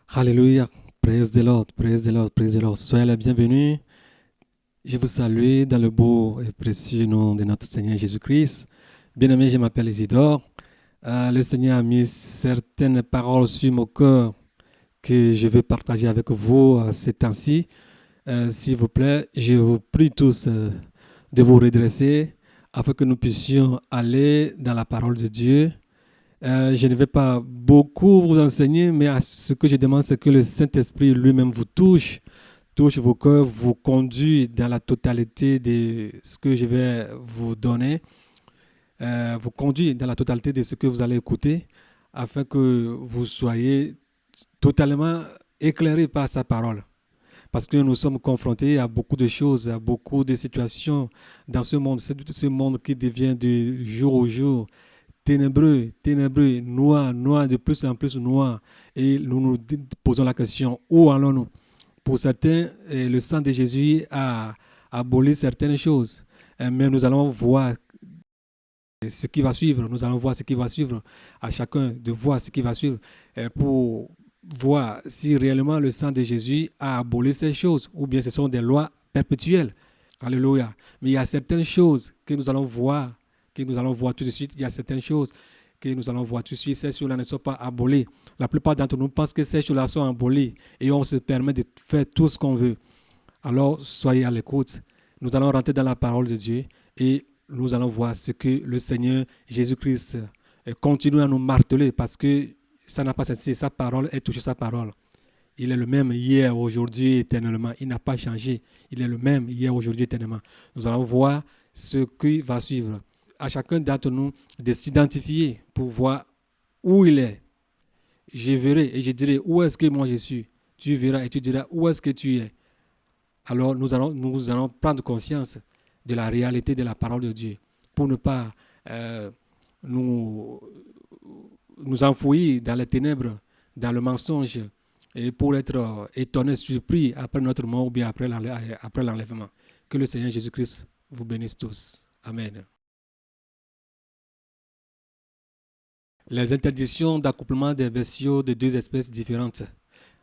Alléluia. Praise the Lord, praise the Lord, praise the Lord. Soyez les bienvenus. Je vous salue dans le beau et précieux nom de notre Seigneur Jésus-Christ. Bien-aimé, je m'appelle Isidore. Le Seigneur a mis certaines paroles sur mon cœur que je veux partager avec vous ces temps-ci. S'il vous plaît, je vous prie tous de vous redresser afin que nous puissions aller dans la parole de Dieu. Je ne vais pas beaucoup vous enseigner, mais ce que je demande, c'est que le Saint-Esprit lui-même vous touche vos cœurs, vous conduit dans la totalité de ce que je vais vous donner, vous conduit dans la totalité de ce que vous allez écouter, afin que vous soyez totalement éclairés par sa parole. Parce que nous sommes confrontés à beaucoup de choses, à beaucoup de situations dans ce monde qui devient de jour au jour ténébreux, noir, de plus en plus noir. Et nous nous posons la question, où allons-nous? Pour certains, le sang de Jésus a aboli certaines choses. Mais nous allons voir ce qui va suivre. Nous allons voir ce qui va suivre. À chacun de voir ce qui va suivre pour voir si réellement le sang de Jésus a aboli ces choses ou bien ce sont des lois perpétuelles. Alléluia. Mais il y a certaines choses que nous allons voir tout de suite. Il y a certaines choses que nous allons voir tout de suite. Ces choses-là ne sont pas abolies. La plupart d'entre nous pensent que ces choses-là sont abolies et on se permet de faire tout ce qu'on veut. Alors, soyez à l'écoute. Nous allons rentrer dans la parole de Dieu et nous allons voir ce que le Seigneur Jésus-Christ continue à nous marteler parce que ça n'a pas cessé. Sa parole est toujours sa parole. Il est le même hier, aujourd'hui, éternellement. Il n'a pas changé. Il est le même hier, aujourd'hui, éternellement. Nous allons voir ce qui va suivre. À chacun d'entre nous de s'identifier pour voir où il est. Je verrai et je dirai où est-ce que moi je suis. Tu verras et tu diras où est-ce que tu es. Alors nous allons prendre conscience de la réalité de la parole de Dieu pour ne pas nous enfouir dans les ténèbres, dans le mensonge et pour être étonnés, surpris après notre mort ou bien après l'enlèvement. Que le Seigneur Jésus-Christ vous bénisse tous. Amen. Les interdictions d'accouplement des bestiaux de deux espèces différentes.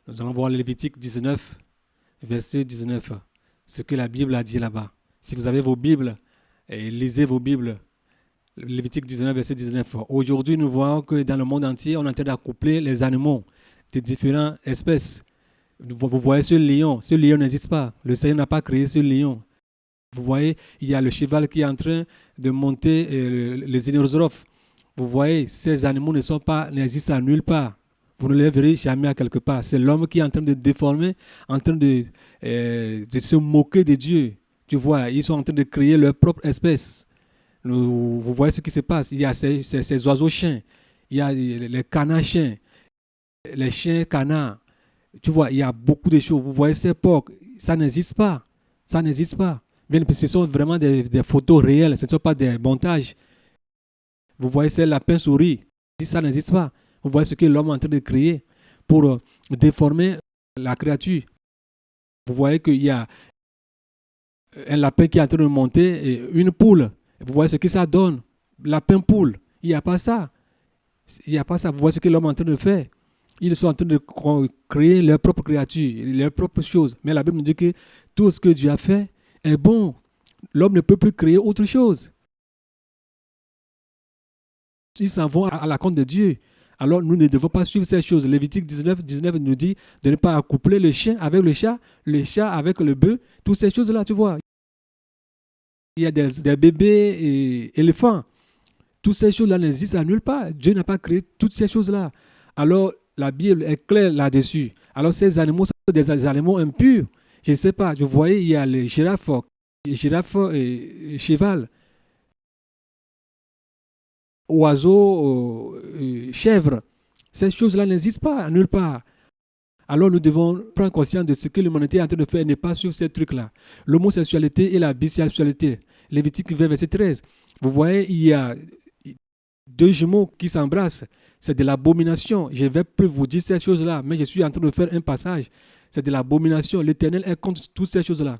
Nous allons voir Lévitique 19, verset 19, ce que la Bible a dit là-bas. Si vous avez vos Bibles, lisez vos Bibles. Lévitique 19, verset 19. Aujourd'hui, nous voyons que dans le monde entier, on est en train d'accoupler les animaux de différentes espèces. Vous voyez ce lion n'existe pas. Le Seigneur n'a pas créé ce lion. Vous voyez, il y a le cheval qui est en train de monter les dinosaures. Vous voyez, ces animaux n'existent à nulle part. Vous ne les verrez jamais à quelque part. C'est l'homme qui est en train de déformer, en train de se moquer de Dieu. Tu vois, ils sont en train de créer leur propre espèce. Vous voyez ce qui se passe. Il y a ces oiseaux-chiens, il y a les canards-chiens, les chiens canards. Tu vois, il y a beaucoup de choses. Vous voyez ces porcs, ça n'existe pas. Ça n'existe pas. Bien, ce sont vraiment des photos réelles, ce ne sont pas des montages. Vous voyez ces lapins-souris, ça n'existe pas. Vous voyez ce que l'homme est en train de créer pour déformer la créature. Vous voyez qu'il y a un lapin qui est en train de monter et une poule. Vous voyez ce que ça donne. Lapin-poule, il n'y a pas ça. Il n'y a pas ça. Vous voyez ce que l'homme est en train de faire. Ils sont en train de créer leur propre créature, leurs propres choses. Mais la Bible nous dit que tout ce que Dieu a fait est bon. L'homme ne peut plus créer autre chose. Ils s'en vont à la compte de Dieu. Alors nous ne devons pas suivre ces choses. Lévitique 19 nous dit de ne pas accoupler le chien avec le chat avec le bœuf, toutes ces choses-là, tu vois. Il y a des bébés et éléphants. Toutes ces choses-là n'existent à nulle part. Dieu n'a pas créé toutes ces choses-là. Alors la Bible est claire là-dessus. Alors ces animaux sont des animaux impurs. Je ne sais pas, vous voyez, il y a les girafes et cheval. Oiseaux, chèvres, ces choses-là n'existent pas, nulle part. Alors nous devons prendre conscience de ce que l'humanité est en train de faire et ne pas suivre ces trucs-là. L'homosexualité et la bisexualité. Lévitique 20, verset 13. Vous voyez, il y a deux jumeaux qui s'embrassent. C'est de l'abomination. Je vais plus vous dire ces choses-là, mais je suis en train de faire un passage. C'est de l'abomination. L'Éternel est contre toutes ces choses-là.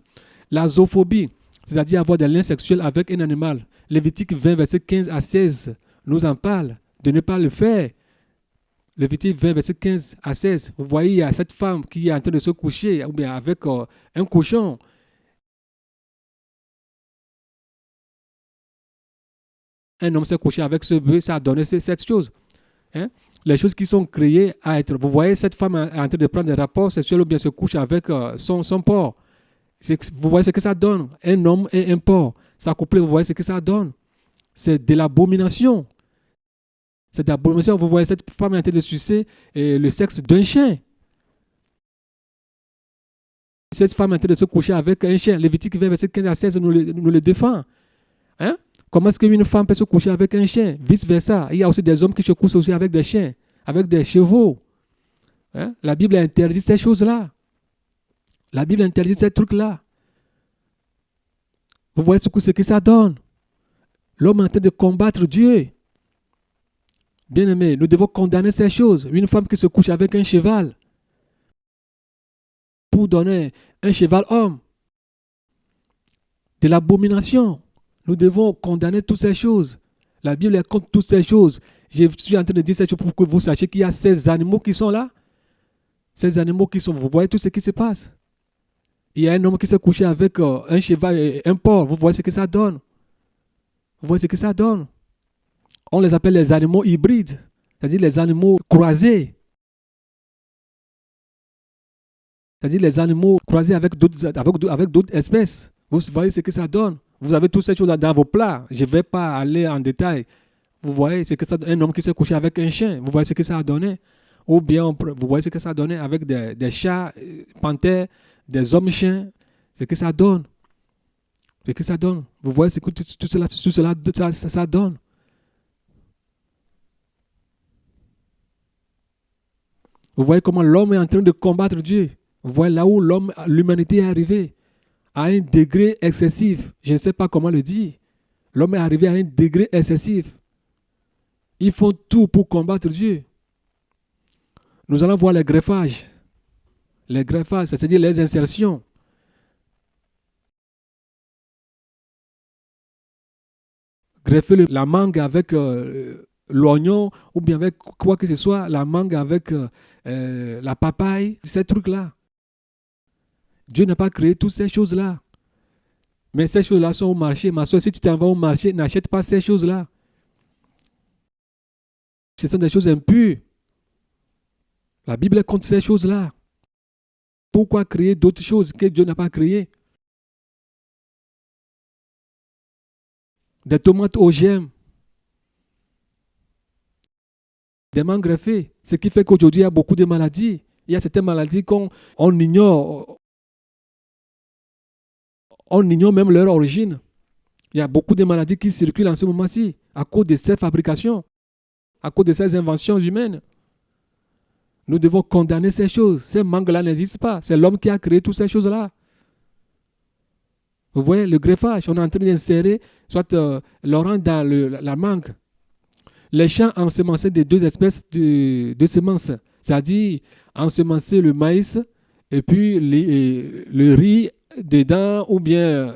La zoophobie, c'est-à-dire avoir des liens sexuels avec un animal. Lévitique 20, verset 15 à 16. Nous en parle de ne pas le faire. Lévitique 20, verset 15 à 16. Vous voyez, il y a cette femme qui est en train de se coucher ou bien avec un cochon. Un homme s'est couché avec ce bœuf, ça a donné cette chose. Hein? Les choses qui sont créées à être. Vous voyez cette femme en train de prendre des rapports sexuels ou bien se couche avec son porc. Vous voyez ce que ça donne. Un homme et un porc. Ça couplé, vous voyez ce que ça donne. C'est de l'abomination. C'est de l'abomination. Vous voyez cette femme en train de sucer le sexe d'un chien. Cette femme en train de se coucher avec un chien. Lévitique 20, verset 15 à 16 nous le défend. Hein? Comment est-ce qu'une femme peut se coucher avec un chien? Vice-versa. Il y a aussi des hommes qui se couchent aussi avec des chiens, avec des chevaux. Hein? La Bible interdit ces choses-là. La Bible interdit ces trucs-là. Vous voyez ce que ça donne. L'homme est en train de combattre Dieu. Bien-aimés, nous devons condamner ces choses. Une femme qui se couche avec un cheval pour donner un cheval homme. De l'abomination. Nous devons condamner toutes ces choses. La Bible est contre toutes ces choses. Je suis en train de dire ces choses pour que vous sachiez qu'il y a ces animaux qui sont là. Ces animaux qui sont... Vous voyez tout ce qui se passe. Il y a un homme qui s'est couché avec un cheval et un porc. Vous voyez ce que ça donne. Vous voyez ce que ça donne. On les appelle les animaux hybrides. C'est-à-dire les animaux croisés. C'est-à-dire les animaux croisés avec d'autres espèces. Vous voyez ce que ça donne. Vous avez toutes ces choses-là dans vos plats. Je ne vais pas aller en détail. Vous voyez ce que ça donne. Un homme qui s'est couché avec un chien. Vous voyez ce que ça a donné. Ou bien, vous voyez ce que ça a donné avec des chats, panthères, des hommes chiens. Ce que ça donne. Ce que ça donne. Vous voyez ce que tout cela ça donne. Vous voyez comment l'homme est en train de combattre Dieu. Vous voyez là où l'humanité est arrivée. À un degré excessif. Je ne sais pas comment le dire. L'homme est arrivé à un degré excessif. Ils font tout pour combattre Dieu. Nous allons voir les greffages. Les greffages, c'est-à-dire les insertions. Greffer la mangue avec l'oignon ou bien avec quoi que ce soit, la mangue avec la papaye, ces trucs-là. Dieu n'a pas créé toutes ces choses-là. Mais ces choses-là sont au marché. Ma soeur, si tu t'en vas au marché, n'achète pas ces choses-là. Ce sont des choses impures. La Bible est contre ces choses-là. Pourquoi créer d'autres choses que Dieu n'a pas créées? Des tomates OGM. Des mangues greffées. Ce qui fait qu'aujourd'hui, il y a beaucoup de maladies. Il y a certaines maladies qu'on ignore. On ignore même leur origine. Il y a beaucoup de maladies qui circulent en ce moment-ci à cause de ces fabrications, à cause de ces inventions humaines. Nous devons condamner ces choses. Ces mangues-là n'existent pas. C'est l'homme qui a créé toutes ces choses-là. Vous voyez, le greffage, on est en train d'insérer soit l'orange dans la mangue. Les champs ensemencés de deux espèces de semences, c'est-à-dire ensemencer le maïs et puis le riz dedans ou bien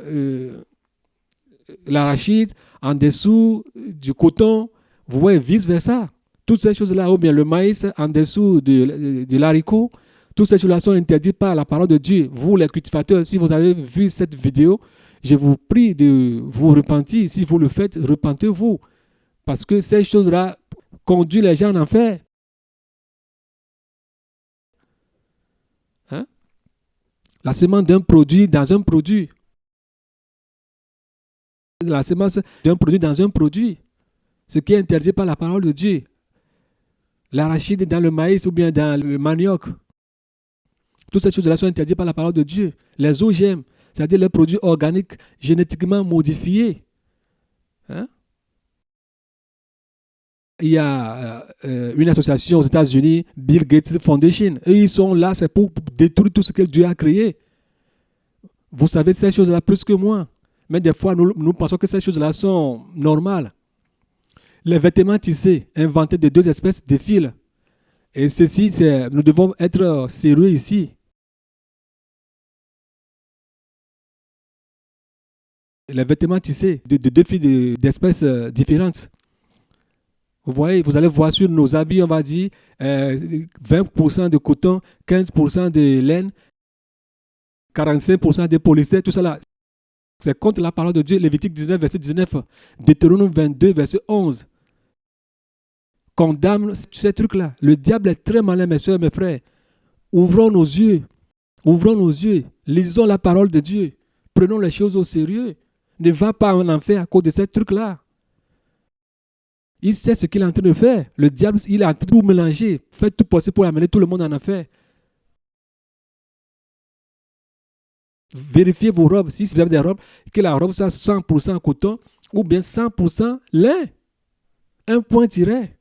l'arachide en dessous du coton. Vous voyez, vice-versa. Toutes ces choses-là, ou bien le maïs en dessous de l'haricot, toutes ces choses-là sont interdites par la parole de Dieu. Vous, les cultivateurs, si vous avez vu cette vidéo, je vous prie de vous repentir. Si vous le faites, repentez-vous. Parce que ces choses-là conduisent les gens en enfer. Hein? La semence d'un produit dans un produit. La semence d'un produit dans un produit. Ce qui est interdit par la parole de Dieu. L'arachide dans le maïs ou bien dans le manioc. Toutes ces choses-là sont interdites par la parole de Dieu. Les OGM, c'est-à-dire les produits organiques génétiquement modifiés. Hein? Il y a une association aux États-Unis, Bill Gates Foundation. Et ils sont là, c'est pour détruire tout ce que Dieu a créé. Vous savez ces choses-là plus que moi. Mais des fois, nous pensons que ces choses-là sont normales. Les vêtements tissés, inventés de deux espèces de fils. Et ceci, nous devons être sérieux ici. Les vêtements tissés de deux fils d'espèces différentes. Vous voyez, vous allez voir sur nos habits, on va dire 20% de coton, 15% de laine, 45% de polyester, tout ça là. C'est contre la parole de Dieu. Lévitique 19, verset 19. Deutéronome 22, verset 11. Condamne ces trucs-là. Le diable est très malin, mes soeurs, mes frères. Ouvrons nos yeux. Ouvrons nos yeux. Lisons la parole de Dieu. Prenons les choses au sérieux. Ne va pas en enfer à cause de ces trucs-là. Il sait ce qu'il est en train de faire. Le diable, il est en train de tout mélanger. Faites tout possible pour amener tout le monde en enfer. Vérifiez vos robes. Si vous avez des robes, que la robe soit 100% coton ou bien 100% lin. Un point tiré.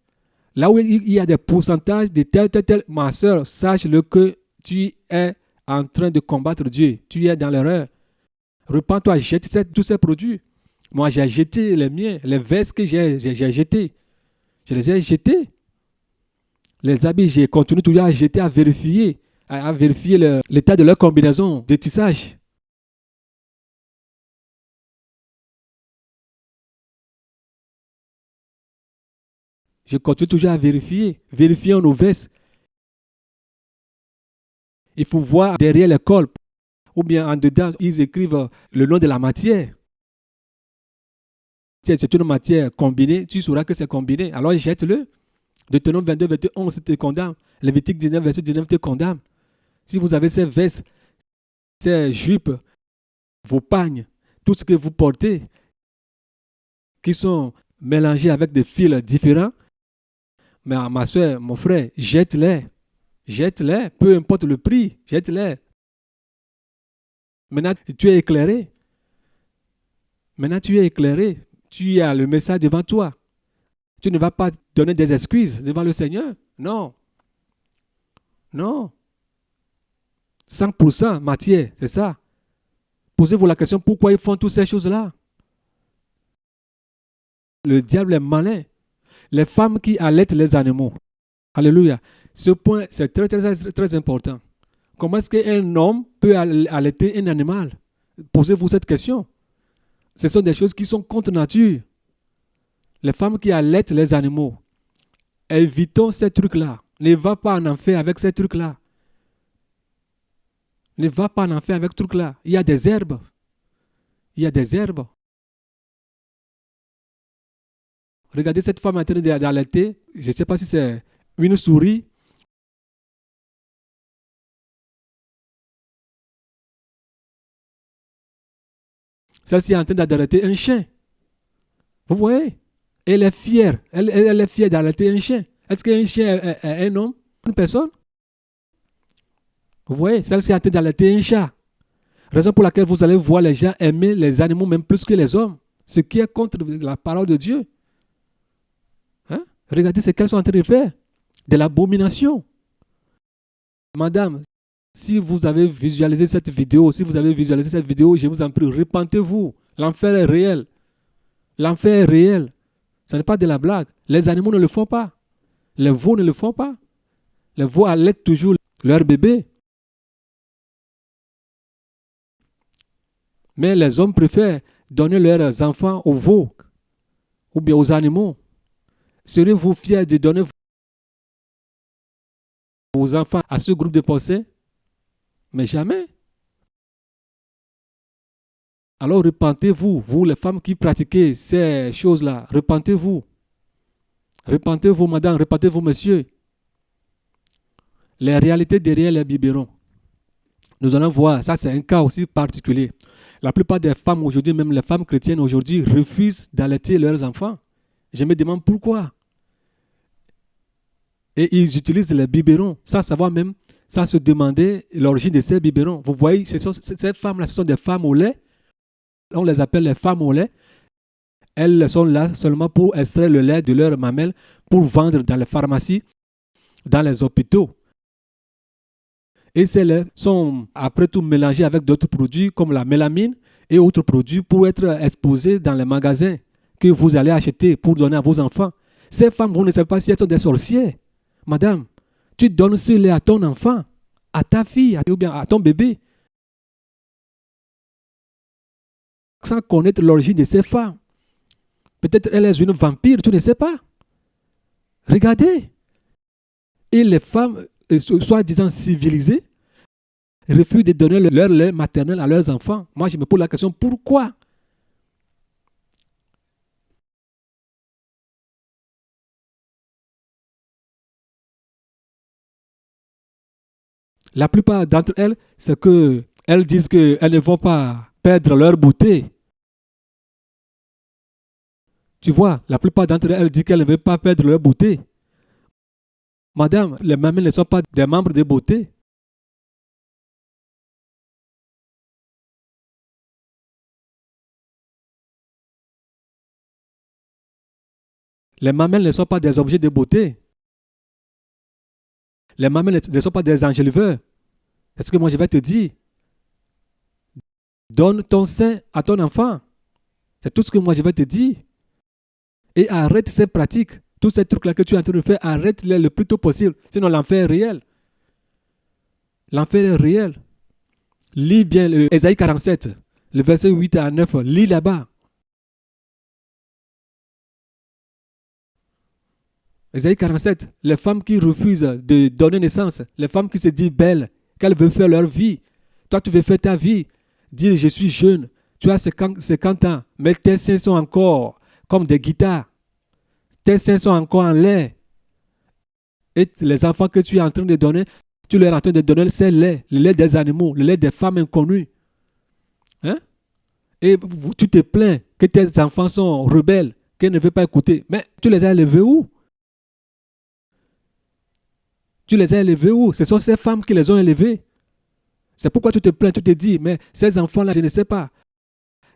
Là où il y a des pourcentages de tel, ma soeur, sache-le que tu es en train de combattre Dieu. Tu es dans l'erreur. Repends-toi, jette tous ces produits. Moi, j'ai jeté les miens, les vestes que j'ai jetés. Je les ai jetés. Les habits, j'ai continué toujours à jeter, à vérifier l'état de leur combinaison de tissage. Je continue toujours à vérifier. Vérifions nos vestes. Il faut voir derrière les cols. Ou bien en dedans, ils écrivent le nom de la matière. Si c'est une matière combinée, tu sauras que c'est combiné. Alors jette-le. Deutéronome 22, verset 11 te condamne. Lévitique 19, verset 19 te condamne. Si vous avez ces vestes, ces jupes, vos pagnes, tout ce que vous portez, qui sont mélangés avec des fils différents, mais ma soeur, mon frère, jette-les. Jette-les, peu importe le prix, jette-les. Maintenant, tu es éclairé. Maintenant, tu es éclairé. Tu as le message devant toi. Tu ne vas pas donner des excuses devant le Seigneur. Non. Non. 100% matière, c'est ça. Posez-vous la question, pourquoi ils font toutes ces choses-là? Le diable est malin. Les femmes qui allaitent les animaux. Alléluia. Ce point, c'est très, très, très important. Comment est-ce qu'un homme peut allaiter un animal? Posez-vous cette question. Ce sont des choses qui sont contre nature. Les femmes qui allaitent les animaux. Évitons ces trucs-là. Ne va pas en enfer avec ces trucs-là. Ne va pas en enfer avec ces trucs-là. Il y a des herbes. Il y a des herbes. Regardez cette femme en train d'allaiter. Je ne sais pas si c'est une souris. Celle-ci est en train d'allaiter un chien. Vous voyez? Elle est fière. Elle est fière d'allaiter un chien. Est-ce qu'un chien est un homme? Une personne? Vous voyez? Celle-ci est en train d'allaiter un chat. Raison pour laquelle vous allez voir les gens aimer les animaux même plus que les hommes. Ce qui est contre la parole de Dieu. Hein? Regardez ce qu'elles sont en train de faire. De l'abomination. Madame, si vous avez visualisé cette vidéo, je vous en prie, repentez-vous. L'enfer est réel. L'enfer est réel. Ce n'est pas de la blague. Les animaux ne le font pas. Les veaux ne le font pas. Les veaux allaitent toujours leur bébé. Mais les hommes préfèrent donner leurs enfants aux veaux ou bien aux animaux. Serez-vous fiers de donner vos enfants à ce groupe de pensées? Mais jamais. Alors repentez-vous, vous les femmes qui pratiquez ces choses-là, repentez-vous. Repentez-vous, madame, repentez-vous, monsieur. Les réalités derrière les biberons. Nous allons voir, ça c'est un cas aussi particulier. La plupart des femmes aujourd'hui, même les femmes chrétiennes aujourd'hui, refusent d'allaiter leurs enfants. Je me demande pourquoi. Et ils utilisent les biberons sans savoir même, sans se demander l'origine de ces biberons. Vous voyez, ces femmes-là, ce sont des femmes au lait. On les appelle les femmes au lait. Elles sont là seulement pour extraire le lait de leurs mamelles pour vendre dans les pharmacies, dans les hôpitaux. Et ces laits sont après tout mélangés avec d'autres produits comme la mélamine et autres produits pour être exposés dans les magasins que vous allez acheter pour donner à vos enfants. Ces femmes, vous ne savez pas si elles sont des sorcières. Madame, tu donnes ce lait à ton enfant, à ta fille ou bien à ton bébé, sans connaître l'origine de ces femmes. Peut-être elle est une vampire, tu ne sais pas. Regardez. Et les femmes, soi-disant civilisées, refusent de donner leur lait maternel à leurs enfants. Moi, je me pose la question, pourquoi? La plupart d'entre elles, c'est qu'elles disent qu'elles ne vont pas perdre leur beauté. Tu vois, la plupart d'entre elles disent qu'elles ne veulent pas perdre leur beauté. Madame, les mamelles ne sont pas des membres de beauté. Les mamelles ne sont pas des objets de beauté. Les mamelles ne sont pas des enjoliveurs. Est-ce que moi je vais te dire, donne ton sein à ton enfant. C'est tout ce que moi je vais te dire. Et arrête ces pratiques. Tous ces trucs-là que tu es en train de faire, arrête-les le plus tôt possible. Sinon l'enfer est réel. L'enfer est réel. Lis bien Ésaïe 47, le verset 8 à 9. Lis là-bas. Ésaïe 47, les femmes qui refusent de donner naissance, les femmes qui se disent belles, qu'elles veulent faire leur vie. Toi, tu veux faire ta vie. Dis, je suis jeune, tu as 50 ans, mais tes seins sont encore comme des guitares. Tes seins sont encore en l'air. Et les enfants que tu es en train de donner, tu leur es en train de donner ce lait, le lait des animaux, le lait des femmes inconnues. Hein? Et tu te plains que tes enfants sont rebelles, qu'ils ne veulent pas écouter. Mais tu les as élevés où? Tu les as élevés où? Ce sont ces femmes qui les ont élevés. C'est pourquoi tu te plains, tu te dis, mais ces enfants-là, je ne sais pas.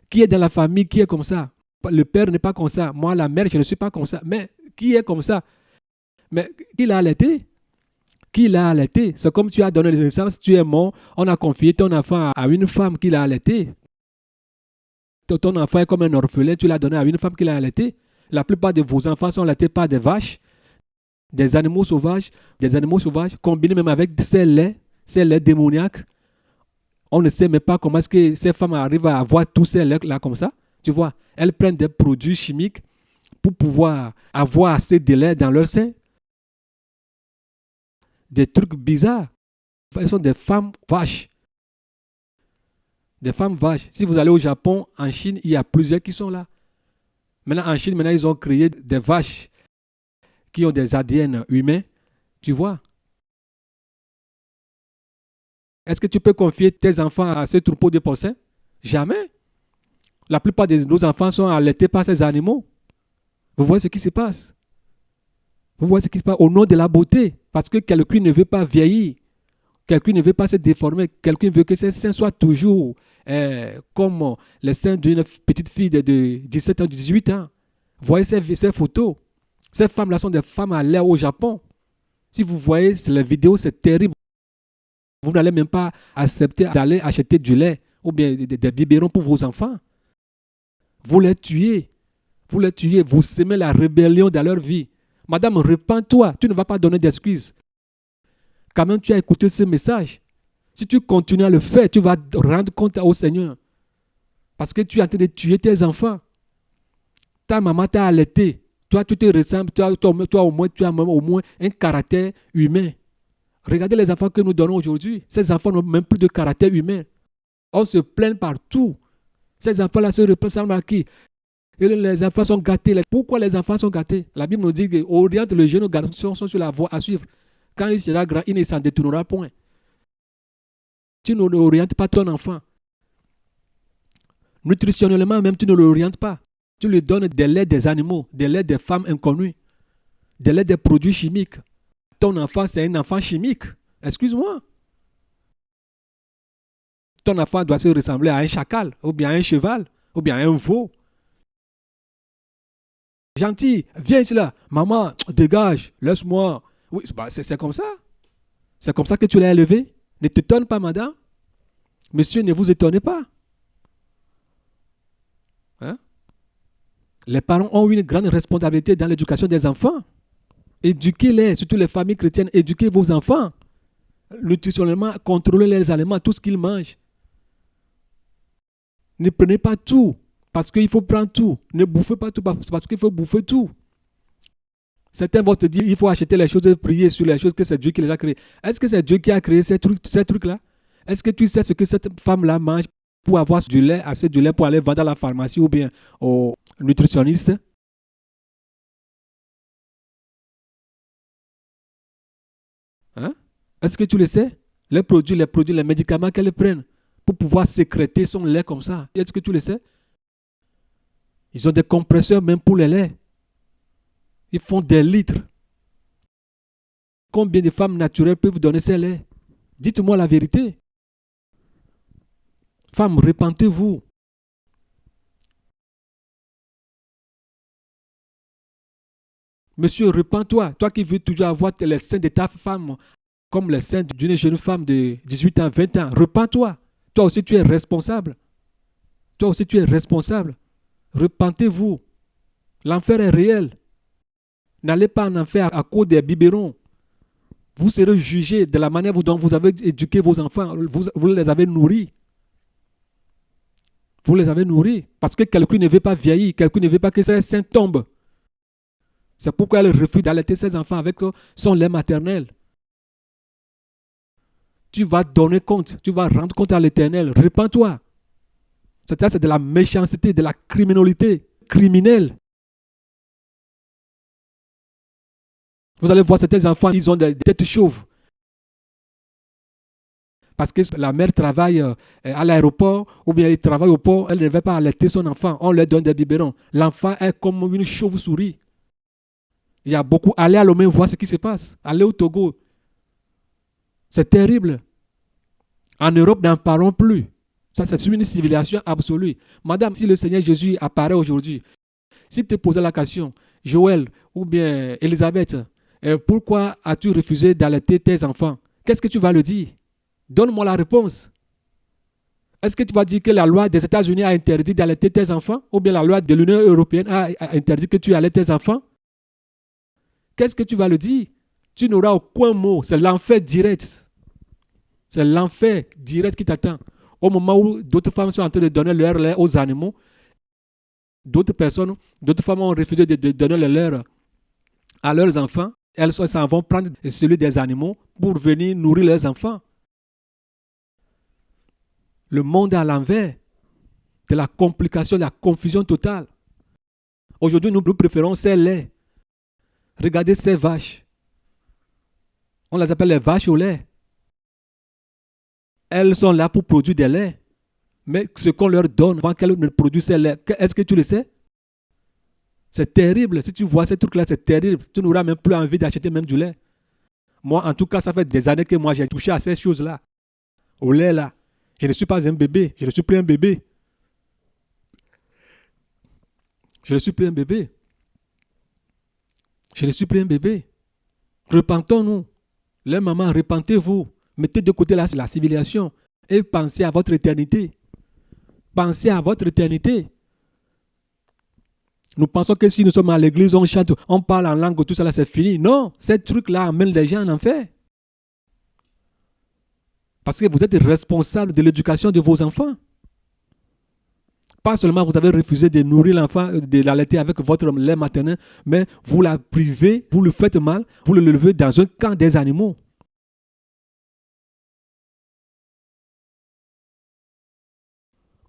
Qui est dans la famille, qui est comme ça? Le père n'est pas comme ça. Moi, la mère, je ne suis pas comme ça. Mais qui est comme ça? Mais qui l'a allaité? Qui l'a allaité? C'est comme tu as donné naissance, tu es mort, on a confié ton enfant à une femme qui l'a allaité. Ton enfant est comme un orphelin, tu l'as donné à une femme qui l'a allaité. La plupart de vos enfants sont allaités par des vaches, des animaux sauvages combinés même avec ces laits démoniaques. On ne sait même pas comment est-ce que ces femmes arrivent à avoir tous ces laits-là comme ça. Tu vois, elles prennent des produits chimiques pour pouvoir avoir assez de lait dans leur sein. Des trucs bizarres. Elles sont des femmes vaches. Des femmes vaches. Si vous allez au Japon, en Chine, il y a plusieurs qui sont là. Maintenant, en Chine, ils ont créé des vaches qui ont des ADN humains. Tu vois? Est-ce que tu peux confier tes enfants à ce troupeau de porcins? Jamais. La plupart de nos enfants sont allaités par ces animaux. Vous voyez ce qui se passe? Vous voyez ce qui se passe au nom de la beauté. Parce que quelqu'un ne veut pas vieillir. Quelqu'un ne veut pas se déformer. Quelqu'un veut que ses seins soient toujours comme les seins d'une petite fille de 17 ans, 18 ans. Voyez ces photos. Ces femmes-là sont des femmes à l'air au Japon. Si vous voyez les vidéos, c'est terrible. Vous n'allez même pas accepter d'aller acheter du lait ou bien des biberons pour vos enfants. Vous les tuez. Vous les tuez. Vous semez la rébellion dans leur vie. Madame, repens-toi. Tu ne vas pas donner d'excuses. Quand même, tu as écouté ce message. Si tu continues à le faire, tu vas rendre compte au Seigneur. Parce que tu es en train de tuer tes enfants. Ta maman t'a allaité. Toi, tu te ressembles. Toi, au moins, tu as au moins un caractère humain. Regardez les enfants que nous donnons aujourd'hui. Ces enfants n'ont même plus de caractère humain. On se plaint partout. Ces enfants-là se ressemblent à qui? Et les enfants sont gâtés. Pourquoi les enfants sont gâtés? La Bible nous dit que oriente le jeune garçon sont sur la voie à suivre. Quand il sera grand, il ne s'en détournera point. Tu n'orientes pas ton enfant. Nutritionnellement même, tu ne l'orientes pas. Tu lui donnes des laits des animaux, des laits des femmes inconnues, des laits des produits chimiques. Ton enfant, c'est un enfant chimique. Excuse-moi. Ton enfant doit se ressembler à un chacal, ou bien à un cheval, ou bien à un veau. Gentil, viens ici là. Maman, dégage, laisse-moi. Oui, c'est comme ça. C'est comme ça que tu l'as élevé. Ne t'étonne pas, madame. Monsieur, ne vous étonnez pas. Hein? Les parents ont une grande responsabilité dans l'éducation des enfants. Éduquez-les, surtout les familles chrétiennes, éduquez vos enfants. Nutritionnellement, contrôlez les aliments, tout ce qu'ils mangent. Ne prenez pas tout, parce qu'il faut prendre tout. Ne bouffez pas tout, parce qu'il faut bouffer tout. Certains vont te dire il faut acheter les choses et prier sur les choses que c'est Dieu qui les a créées. Est-ce que c'est Dieu qui a créé ces trucs-là? Est-ce que tu sais ce que cette femme-là mange pour avoir du lait, assez de lait pour aller vendre à la pharmacie ou bien au nutritionniste? Hein? Est-ce que tu le sais? Les produits, les médicaments qu'elles prennent pour pouvoir sécréter son lait comme ça. Est-ce que tu le sais? Ils ont des compresseurs même pour les laits. Ils font des litres. Combien de femmes naturelles peuvent donner ces laits? Dites-moi la vérité. Femmes, repentez-vous. Monsieur, repens-toi. Toi qui veux toujours avoir les seins de ta femme comme les seins d'une jeune femme de 18 ans, 20 ans. Repens-toi. Toi aussi, tu es responsable. Toi aussi, tu es responsable. Repentez-vous. L'enfer est réel. N'allez pas en enfer à cause des biberons. Vous serez jugé de la manière dont vous avez éduqué vos enfants. Vous les avez nourris. Vous les avez nourris. Parce que quelqu'un ne veut pas vieillir. Quelqu'un ne veut pas que ses seins tombent. C'est pourquoi elle refuse d'allaiter ses enfants avec son lait maternel. Tu vas donner compte. Tu vas rendre compte à l'Éternel. Repends-toi. C'est de la méchanceté, de la criminalité criminelle. Vous allez voir certains enfants, ils ont des têtes chauves. Parce que la mère travaille à l'aéroport ou bien elle travaille au port, elle ne va pas allaiter son enfant. On lui donne des biberons. L'enfant est comme une chauve-souris. Il y a beaucoup. Allez à Lomé voir ce qui se passe. Allez au Togo. C'est terrible. En Europe, n'en parlons plus. Ça, c'est une civilisation absolue. Madame, si le Seigneur Jésus apparaît aujourd'hui, s'il te posait la question, Joël ou bien Elisabeth, pourquoi as-tu refusé d'allaiter tes enfants? Qu'est-ce que tu vas le dire? Donne-moi la réponse. Est-ce que tu vas dire que la loi des États-Unis a interdit d'allaiter tes enfants? Ou bien la loi de l'Union européenne a interdit que tu allaites tes enfants? Qu'est-ce que tu vas le dire? Tu n'auras aucun mot. C'est l'enfer direct. C'est l'enfer direct qui t'attend. Au moment où d'autres femmes sont en train de donner leur lait aux animaux, d'autres femmes ont refusé de donner le leur à leurs enfants. Elles s'en vont prendre celui des animaux pour venir nourrir leurs enfants. Le monde est à l'envers, de la complication, de la confusion totale. Aujourd'hui, nous préférons ces laits. Regardez ces vaches. On les appelle les vaches au lait. Elles sont là pour produire des laits. Mais ce qu'on leur donne avant qu'elles ne produisent ces laits, est-ce que tu le sais? C'est terrible. Si tu vois ces trucs-là, c'est terrible. Tu n'auras même plus envie d'acheter même du lait. Moi, en tout cas, ça fait des années que moi, j'ai touché à ces choses-là. Au lait, là. Je ne suis pas un bébé. Je ne suis plus un bébé. Je ne suis plus un bébé. Je ne suis plus un bébé. Repentons-nous. Les mamans, repentez-vous. Mettez de côté la civilisation et pensez à votre éternité. Pensez à votre éternité. Nous pensons que si nous sommes à l'église, on chante, on parle en langue, tout ça, c'est fini. Non, ces trucs-là amènent les gens en enfer. Parce que vous êtes responsable de l'éducation de vos enfants. Pas seulement vous avez refusé de nourrir l'enfant, de l'allaiter avec votre lait maternel, mais vous la privez, vous le faites mal, vous le levez dans un camp des animaux.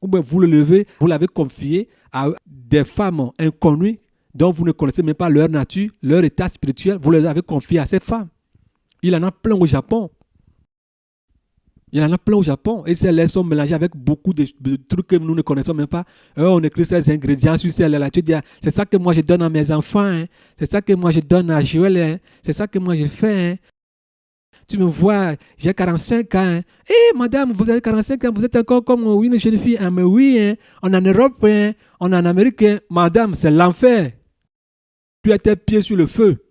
Ou bien vous le levez, vous l'avez confié à des femmes inconnues dont vous ne connaissez même pas leur nature, leur état spirituel, vous les avez confiés à ces femmes. Il en a plein au Japon. Il y en a plein au Japon. Et ces laits sont mélangés avec beaucoup de trucs que nous ne connaissons même pas. On écrit ces ingrédients sur ces laits-là. Tu dis, c'est ça que moi je donne à mes enfants. Hein. C'est ça que moi je donne à Joël. Hein. C'est ça que moi je fais. Hein. Tu me vois, j'ai 45 ans. Hein. Eh, madame, vous avez 45 ans, vous êtes encore comme une jeune fille. Ah, mais oui, hein. On est en Europe, hein. On est en Amérique. Hein. Madame, c'est l'enfer. Tu as tes pieds sur le feu.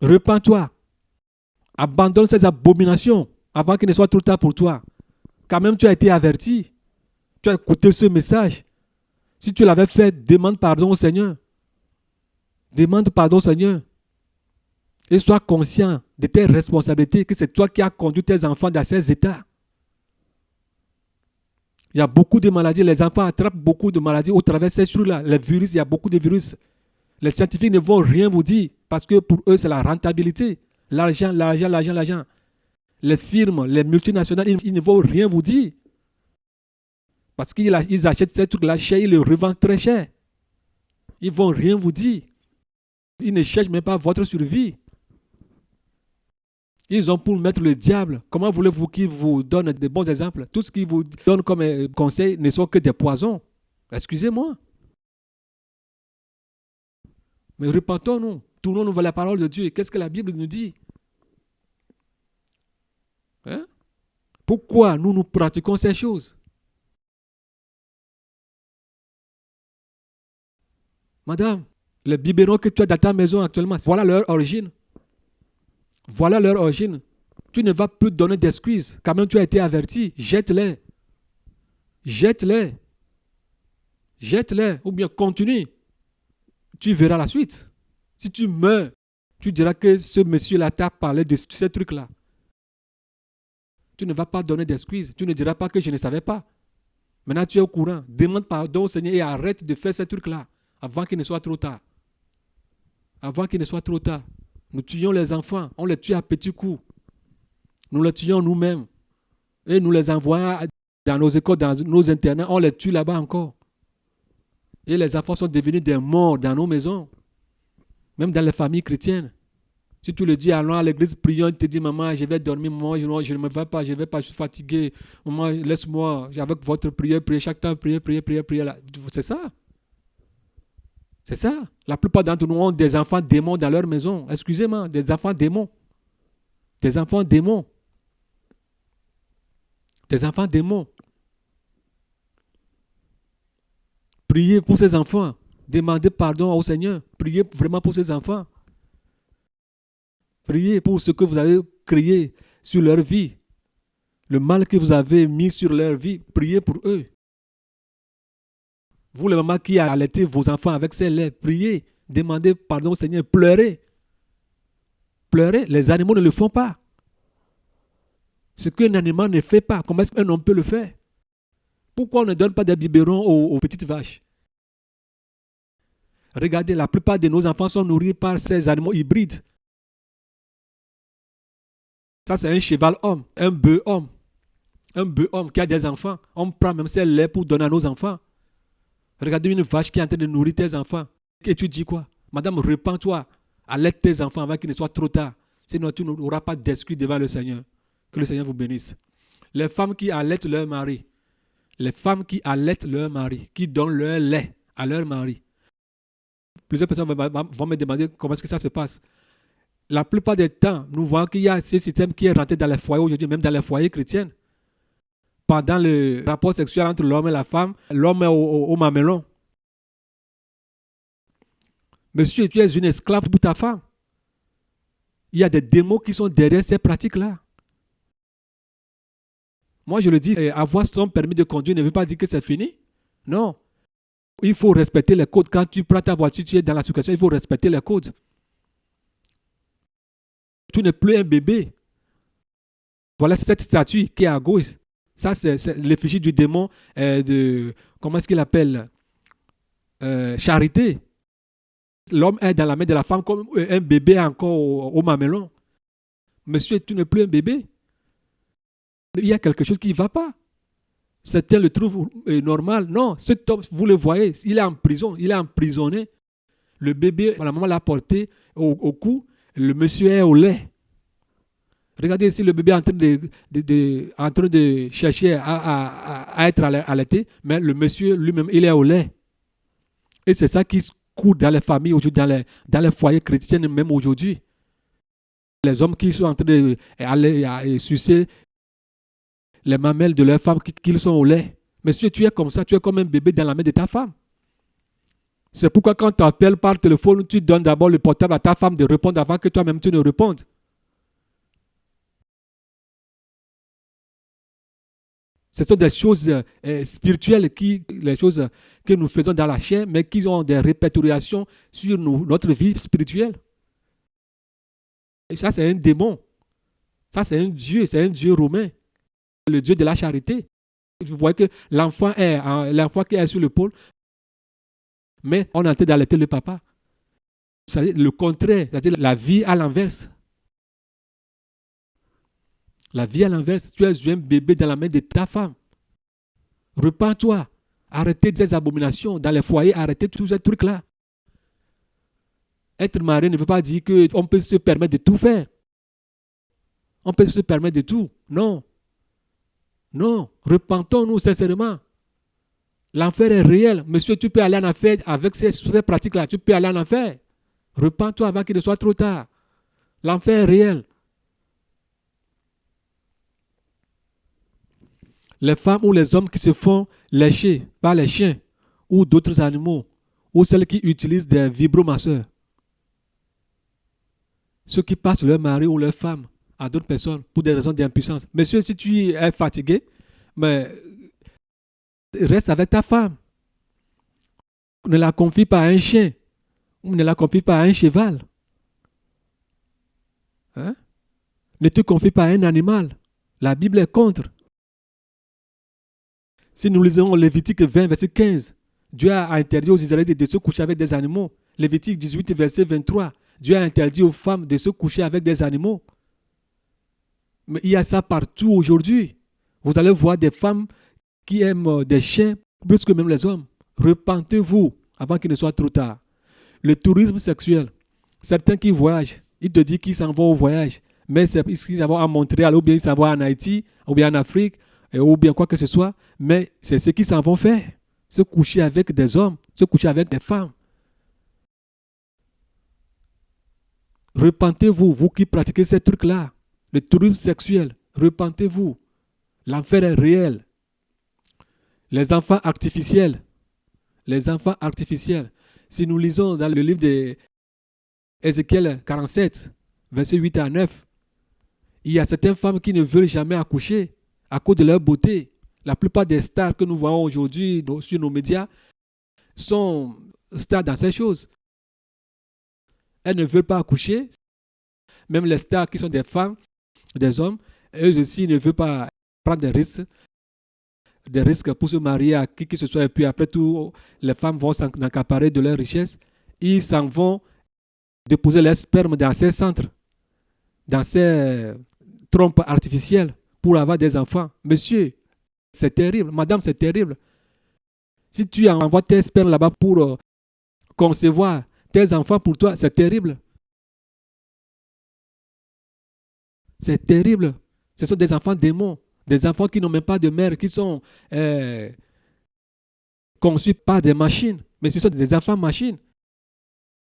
Repends-toi. Abandonne ces abominations avant qu'il ne soit trop tard pour toi. Quand même, tu as été averti. Tu as écouté ce message. Si tu l'avais fait, demande pardon au Seigneur. Demande pardon au Seigneur. Et sois conscient de tes responsabilités, que c'est toi qui as conduit tes enfants dans ces états. Il y a beaucoup de maladies. Les enfants attrapent beaucoup de maladies au travers de ces choses-là. Les virus, il y a beaucoup de virus. Les scientifiques ne vont rien vous dire parce que pour eux, c'est la rentabilité. L'argent, l'argent, l'argent, l'argent. Les firmes, les multinationales, ils ne vont rien vous dire. Parce qu'ils achètent ces trucs-là cher, ils les revendent très cher. Ils ne vont rien vous dire. Ils ne cherchent même pas votre survie. Ils ont pour mettre le diable. Comment voulez-vous qu'ils vous donnent des bons exemples? Tout ce qu'ils vous donnent comme conseil ne sont que des poisons. Excusez-moi. Mais repentons-nous. Tournons-nous vers la parole de Dieu. Qu'est-ce que la Bible nous dit? Hein? Pourquoi nous pratiquons ces choses? Madame, les biberons que tu as dans ta maison actuellement, voilà leur origine. Voilà leur origine. Tu ne vas plus donner d'excuses. Quand même, tu as été averti. Jette-les. Jette-les. Jette-les. Ou bien continue. Tu verras la suite. Si tu meurs, tu diras que ce monsieur-là t'a parlé de ces trucs-là. Tu ne vas pas donner d'excuses. Tu ne diras pas que je ne savais pas. Maintenant, tu es au courant. Demande pardon au Seigneur et arrête de faire ces trucs-là avant qu'il ne soit trop tard. Avant qu'il ne soit trop tard. Nous tuons les enfants. On les tue à petits coups. Nous les tuons nous-mêmes. Et nous les envoyons dans nos écoles, dans nos internats. On les tue là-bas encore. Et les enfants sont devenus des morts dans nos maisons. Même dans les familles chrétiennes. Si tu le dis, allons à l'église, prions, il te dit, maman, je vais dormir, maman, je ne me vais pas, je ne vais pas, je suis fatigué. Maman, laisse-moi, avec votre prière, priez chaque temps, priez. C'est ça. C'est ça. La plupart d'entre nous ont des enfants démons dans leur maison. Excusez-moi, des enfants démons. Des enfants démons. Des enfants démons. Priez pour ces enfants. Demandez pardon au Seigneur. Priez vraiment pour ces enfants. Priez pour ce que vous avez créé sur leur vie. Le mal que vous avez mis sur leur vie, priez pour eux. Vous, les mamans qui allaitez vos enfants avec ces laits, priez, demandez pardon au Seigneur, pleurez. Pleurez, les animaux ne le font pas. Ce qu'un animal ne fait pas, comment est-ce qu'un homme peut le faire? Pourquoi on ne donne pas des biberons aux petites vaches? Regardez, la plupart de nos enfants sont nourris par ces animaux hybrides. Ça, c'est un cheval homme, un bœuf homme. Un bœuf homme qui a des enfants. On prend même ces laits pour donner à nos enfants. Regardez une vache qui est en train de nourrir tes enfants. Et tu dis quoi? Madame, repens-toi. Allaite tes enfants avant qu'il ne soit trop tard. Sinon, tu n'auras pas d'excuse devant le Seigneur. Que le Seigneur vous bénisse. Les femmes qui allaitent leur mari. Les femmes qui allaitent leur mari. Qui donnent leur lait à leur mari. Plusieurs personnes vont me demander comment est-ce que ça se passe. La plupart des temps, nous voyons qu'il y a ce système qui est rentré dans les foyers aujourd'hui, même dans les foyers chrétiens. Pendant le rapport sexuel entre l'homme et la femme, l'homme est au mamelon. Monsieur, tu es une esclave pour ta femme. Il y a des démons qui sont derrière ces pratiques-là. Moi, je le dis, avoir son permis de conduire ne veut pas dire que c'est fini. Non. Il faut respecter les codes. Quand tu prends ta voiture, tu es dans la circulation, il faut respecter les codes. Tu n'es plus un bébé. Voilà cette statue qui est à gauche. Ça, c'est l'effigie du démon comment est-ce qu'il appelle? Charité. L'homme est dans la main de la femme comme un bébé encore au mamelon. Monsieur, tu n'es plus un bébé. Il y a quelque chose qui ne va pas. Certains le trouvent normal. Non, cet homme, vous le voyez, il est en prison, il est emprisonné. Le bébé, la maman l'a porté au cou, le monsieur est au lait. Regardez ici, le bébé est en train de chercher à être allaité, mais le monsieur lui-même, il est au lait. Et c'est ça qui court dans les familles aujourd'hui, dans les foyers chrétiens, même aujourd'hui. Les hommes qui sont en train d'aller sucer les mamelles de leurs femmes, qu'ils sont au lait. Monsieur, tu es comme ça, tu es comme un bébé dans la main de ta femme. C'est pourquoi quand tu appelles par téléphone, tu donnes d'abord le portable à ta femme de répondre avant que toi-même tu ne répondes. Ce sont des choses spirituelles, les choses que nous faisons dans la chair, mais qui ont des répercussions sur notre vie spirituelle. Et ça, c'est un démon. Ça, c'est un dieu romain. Le dieu de la charité. Vous voyez que l'enfant qui est sur l'épaule, mais on est en train d'allaiter le papa. C'est le contraire, c'est-à-dire la vie à l'inverse. La vie à l'inverse, tu es un bébé dans la main de ta femme. Repends-toi. Arrêtez ces abominations dans les foyers, arrêtez tous ces trucs-là. Être marié ne veut pas dire qu'on peut se permettre de tout faire. On peut se permettre de tout. Non. Non. Repentons-nous sincèrement. L'enfer est réel. Monsieur, tu peux aller en enfer avec ces pratiques-là. Tu peux aller en enfer. Repends-toi avant qu'il ne soit trop tard. L'enfer est réel. Les femmes ou les hommes qui se font lécher par les chiens ou d'autres animaux, ou celles qui utilisent des vibromasseurs, ceux qui passent leur mari ou leur femme à d'autres personnes pour des raisons d'impuissance. Monsieur, si tu es fatigué, mais reste avec ta femme. Ne la confie pas à un chien, ou ne la confie pas à un cheval. Hein? Ne te confie pas à un animal. La Bible est contre. Si nous lisons Lévitique 20, verset 15, Dieu a interdit aux Israélites de se coucher avec des animaux. Lévitique 18, verset 23, Dieu a interdit aux femmes de se coucher avec des animaux. Mais il y a ça partout aujourd'hui. Vous allez voir des femmes qui aiment des chiens plus que même les hommes. Repentez-vous avant qu'il ne soit trop tard. Le tourisme sexuel, certains qui voyagent, ils te disent qu'ils s'en vont au voyage, mais ils s'en vont à Montréal, ou bien ils s'en vont en Haïti, ou bien en Afrique, ou bien quoi que ce soit, mais c'est ce qu'ils s'en vont faire. Se coucher avec des hommes, se coucher avec des femmes. Repentez-vous, vous qui pratiquez ces trucs-là, le tourisme sexuel, repentez-vous. L'enfer est réel. Les enfants artificiels. Les enfants artificiels. Si nous lisons dans le livre d'Ézéchiel 47, versets 8 à 9, il y a certaines femmes qui ne veulent jamais accoucher à cause de leur beauté. La plupart des stars que nous voyons aujourd'hui sur nos médias sont stars dans ces choses. Elles ne veulent pas accoucher. Même les stars qui sont des femmes, des hommes, eux aussi ne veulent pas prendre des risques pour se marier à qui que ce soit. Et puis après tout, les femmes vont s'accaparer de leur richesse. Ils s'en vont déposer leur sperme dans ces centres, dans ces trompes artificielles pour avoir des enfants. Monsieur, c'est terrible. Madame, c'est terrible. Si tu envoies tes spermes là-bas pour concevoir tes enfants pour toi, c'est terrible. C'est terrible. Ce sont des enfants démons, des enfants qui n'ont même pas de mère, qui sont conçus par des machines. Mais ce sont des enfants machines.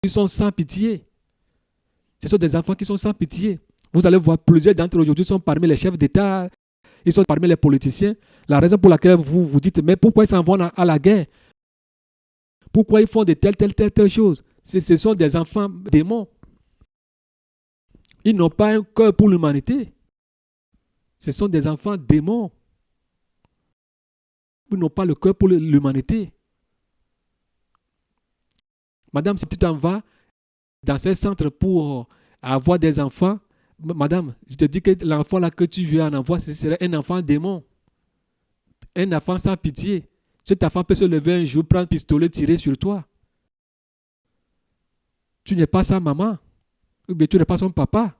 Ils sont sans pitié. Ce sont des enfants qui sont sans pitié. Vous allez voir, plusieurs d'entre eux aujourd'hui sont parmi les chefs d'État, ils sont parmi les politiciens. La raison pour laquelle vous vous dites, mais pourquoi ils s'en vont à la guerre? Pourquoi ils font de telles choses? Ce sont des enfants démons. Ils n'ont pas un cœur pour l'humanité. Ce sont des enfants démons. Ils n'ont pas le cœur pour l'humanité. Madame, si tu t'en vas dans ces centres pour avoir des enfants, madame, je te dis que l'enfant là que tu veux en avoir, ce serait un enfant démon. Un enfant sans pitié. Cet enfant peut se lever un jour, prendre un pistolet, tirer sur toi. Tu n'es pas sa maman. Ou bien tu n'es pas son papa.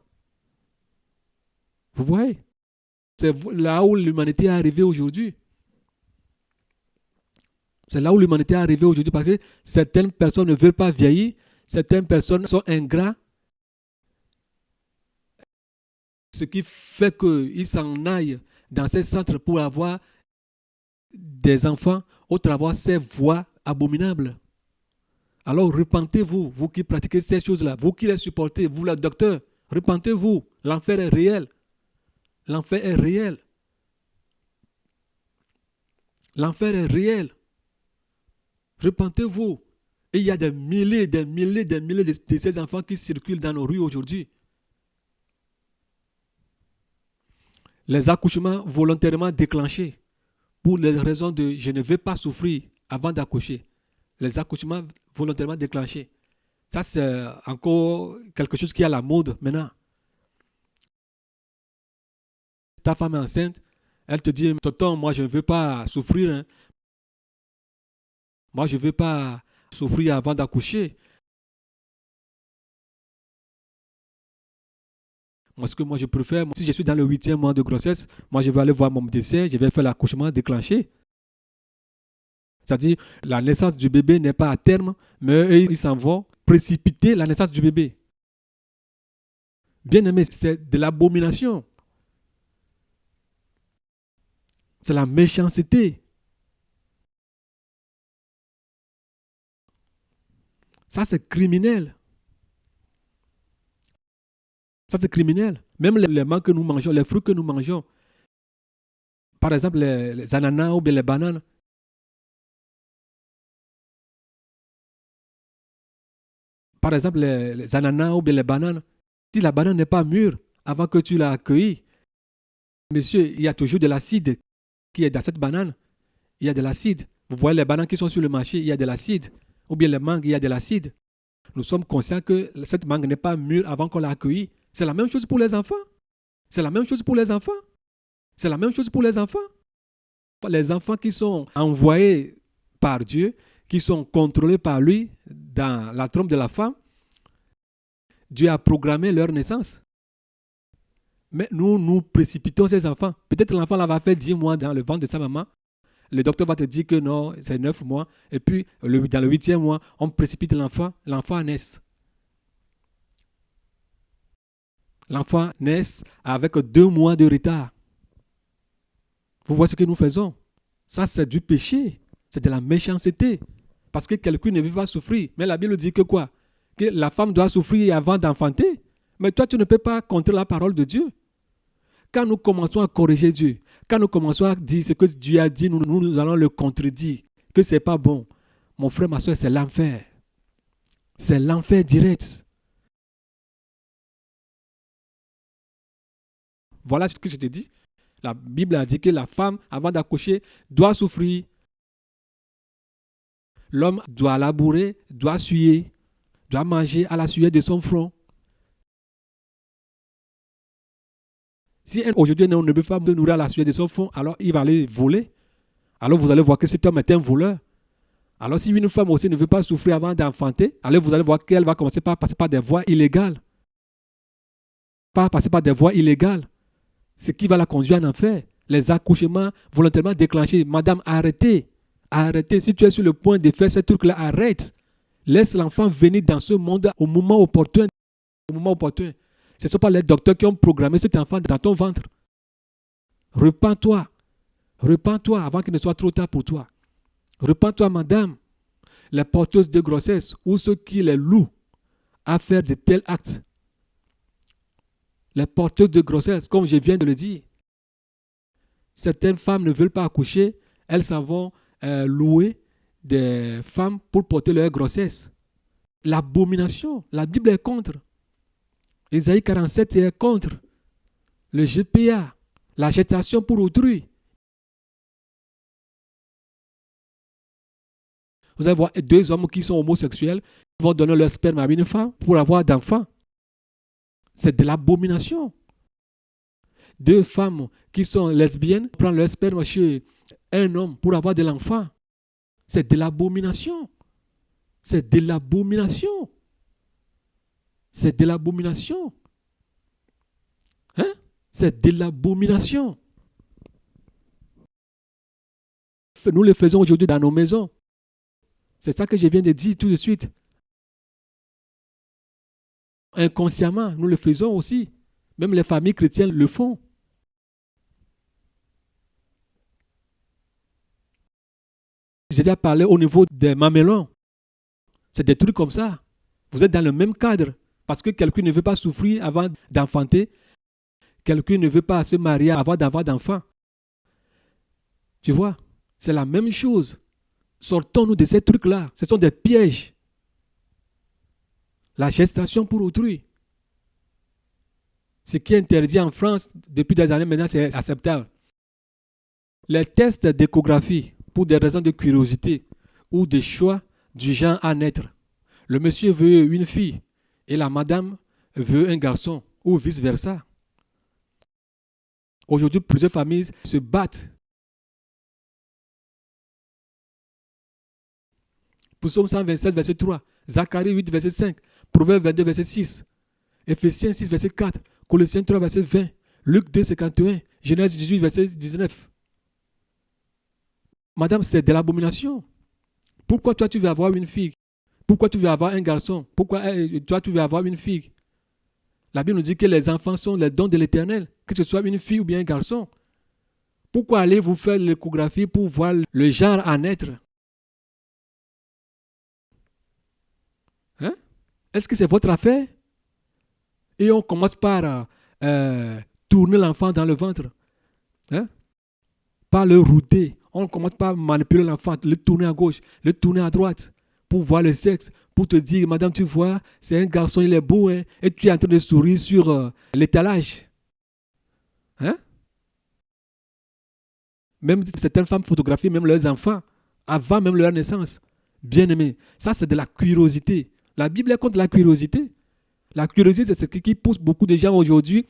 Vous voyez? C'est là où l'humanité est arrivée aujourd'hui. C'est là où l'humanité est arrivée aujourd'hui parce que certaines personnes ne veulent pas vieillir, certaines personnes sont ingrats. Ce qui fait qu'ils s'en aillent dans ces centres pour avoir des enfants au travers ces voies abominables. Alors repentez-vous, vous qui pratiquez ces choses-là, vous qui les supportez, vous les docteurs, repentez-vous. L'enfer est réel. L'enfer est réel. L'enfer est réel. Repentez-vous. Et il y a des milliers de ces enfants qui circulent dans nos rues aujourd'hui. Les accouchements volontairement déclenchés pour les raisons de je ne veux pas souffrir avant d'accoucher. Les accouchements volontairement déclenchés. Ça, c'est encore quelque chose qui est à la mode maintenant. Ta femme est enceinte, elle te dit, tonton, moi je ne veux pas souffrir. Hein. Moi je ne veux pas souffrir avant d'accoucher. Moi, ce que moi je préfère, si je suis dans le 8e mois de grossesse, moi je vais aller voir mon médecin, je vais faire l'accouchement déclenché. C'est-à-dire, la naissance du bébé n'est pas à terme, mais eux, ils s'en vont précipiter la naissance du bébé. Bien aimé, c'est de l'abomination. C'est la méchanceté. Ça, c'est criminel. Ça, c'est criminel. Même les mangues que nous mangeons, les fruits que nous mangeons, par exemple les ananas ou bien les bananes, par exemple les ananas ou bien les bananes, si la banane n'est pas mûre avant que tu l'as accueillie, monsieur, il y a toujours de l'acide qui est dans cette banane. Il y a de l'acide. Vous voyez les bananes qui sont sur le marché, il y a de l'acide. Ou bien les mangues, il y a de l'acide. Nous sommes conscients que cette mangue n'est pas mûre avant qu'on l'a accueillie. C'est la même chose pour les enfants. C'est la même chose pour les enfants. C'est la même chose pour les enfants. Les enfants qui sont envoyés par Dieu, qui sont contrôlés par lui dans la trompe de la femme, Dieu a programmé leur naissance. Mais nous précipitons ces enfants. Peut-être l'enfant là va faire 10 mois dans le ventre de sa maman. Le docteur va te dire que non, c'est 9 mois. Et puis, dans le 8e mois, on précipite l'enfant. L'enfant naît. L'enfant naît avec 2 mois de retard. Vous voyez ce que nous faisons? Ça, c'est du péché. C'est de la méchanceté. Parce que quelqu'un ne veut pas souffrir. Mais la Bible dit que quoi? Que la femme doit souffrir avant d'enfanter. Mais toi, tu ne peux pas contrer la parole de Dieu. Quand nous commençons à corriger Dieu, quand nous commençons à dire ce que Dieu a dit, nous allons le contredire, que ce n'est pas bon. Mon frère, ma soeur, c'est l'enfer. C'est l'enfer direct. Voilà ce que je te dis. La Bible a dit que la femme, avant d'accoucher, doit souffrir. L'homme doit labourer, doit suer, doit manger à la sueur de son front. Si aujourd'hui on ne peut pas nourrir à la sueur de son front, alors il va aller voler. Alors vous allez voir que cet homme est un voleur. Alors si une femme aussi ne veut pas souffrir avant d'enfanter, alors vous allez voir qu'elle va commencer par passer par des voies illégales. Passer par des voies illégales. Ce qui va la conduire en enfer. Les accouchements volontairement déclenchés. Madame, arrêtez. Arrêtez. Si tu es sur le point de faire ce truc-là, arrête. Laisse l'enfant venir dans ce monde au moment opportun. Au moment opportun. Ce ne sont pas les docteurs qui ont programmé cet enfant dans ton ventre. Repends-toi. Repends-toi avant qu'il ne soit trop tard pour toi. Repends-toi, madame. Les porteuses de grossesse ou ceux qui les louent à faire de tels actes. Les porteuses de grossesse, comme je viens de le dire. Certaines femmes ne veulent pas accoucher. Elles s'en vont louer des femmes pour porter leur grossesse. L'abomination. La Bible est contre. Ésaïe 47 est contre. Le GPA. La gestation pour autrui. Vous allez voir 2 hommes qui sont homosexuels qui vont donner leur sperme à une femme pour avoir d'enfants. C'est de l'abomination. 2 femmes qui sont lesbiennes prennent leur sperme chez un homme pour avoir de l'enfant. C'est de l'abomination. C'est de l'abomination. C'est de l'abomination. Hein? C'est de l'abomination. Nous le faisons aujourd'hui dans nos maisons. C'est ça que je viens de dire tout de suite. Inconsciemment, nous le faisons aussi. Même les familles chrétiennes le font. J'ai déjà parlé au niveau des mamelons. C'est des trucs comme ça. Vous êtes dans le même cadre. Parce que quelqu'un ne veut pas souffrir avant d'enfanter. Quelqu'un ne veut pas se marier avant d'avoir d'enfants. Tu vois, c'est la même chose. Sortons-nous de ces trucs-là. Ce sont des pièges. La gestation pour autrui. Ce qui est interdit en France depuis des années maintenant, c'est acceptable. Les tests d'échographie, pour des raisons de curiosité ou de choix du genre à naître. Le monsieur veut une fille et la madame veut un garçon ou vice-versa. Aujourd'hui, plusieurs familles se battent. Psaume 127, verset 3. Zacharie 8, verset 5. Proverbe 22, verset 6. Éphésiens 6, verset 4. Colossiens 3, verset 20. Luc 2, 51. Genèse 18, verset 19. Madame, c'est de l'abomination. Pourquoi toi, tu veux avoir une fille? Pourquoi tu veux avoir un garçon? Pourquoi toi, tu veux avoir une fille? La Bible nous dit que les enfants sont les dons de l'Éternel, que ce soit une fille ou bien un garçon. Pourquoi allez-vous faire l'échographie pour voir le genre à naître? Hein? Est-ce que c'est votre affaire? Et on commence par tourner l'enfant dans le ventre. Hein? Par le router. On commence par manipuler l'enfant, le tourner à gauche, le tourner à droite, pour voir le sexe, pour te dire, madame, tu vois, c'est un garçon, il est beau, hein, et tu es en train de sourire sur l'étalage. Hein? Même certaines femmes photographient même leurs enfants, avant même leur naissance. Bien aimé. Ça, c'est de la curiosité. La Bible est contre la curiosité. La curiosité, c'est ce qui pousse beaucoup de gens aujourd'hui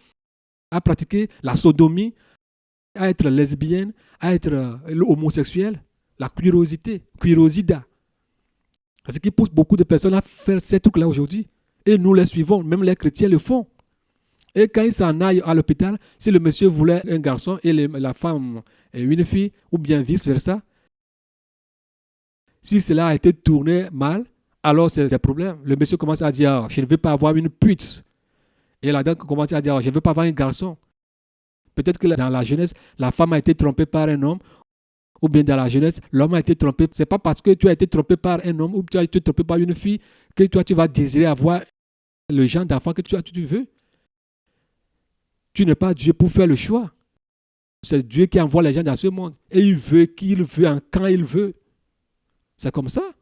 à pratiquer la sodomie, à être lesbienne, à être homosexuel. La curiosité, curiosida. C'est ce qui pousse beaucoup de personnes à faire ces trucs-là aujourd'hui. Et nous les suivons, même les chrétiens le font. Et quand ils s'en aillent à l'hôpital, si le monsieur voulait un garçon et la femme une fille, ou bien vice-versa, si cela a été tourné mal, alors c'est un problème. Le monsieur commence à dire, je ne veux pas avoir une pute. Et la dame commence à dire, je ne veux pas avoir un garçon. Peut-être que dans la jeunesse, la femme a été trompée par un homme, ou bien dans la jeunesse, l'homme a été trompé. Ce n'est pas parce que tu as été trompé par un homme ou tu as été trompé par une fille que toi, tu vas désirer avoir le genre d'enfant que tu veux. Tu n'es pas Dieu pour faire le choix. C'est Dieu qui envoie les gens dans ce monde. Et il veut qui il veut, quand il veut. C'est comme ça.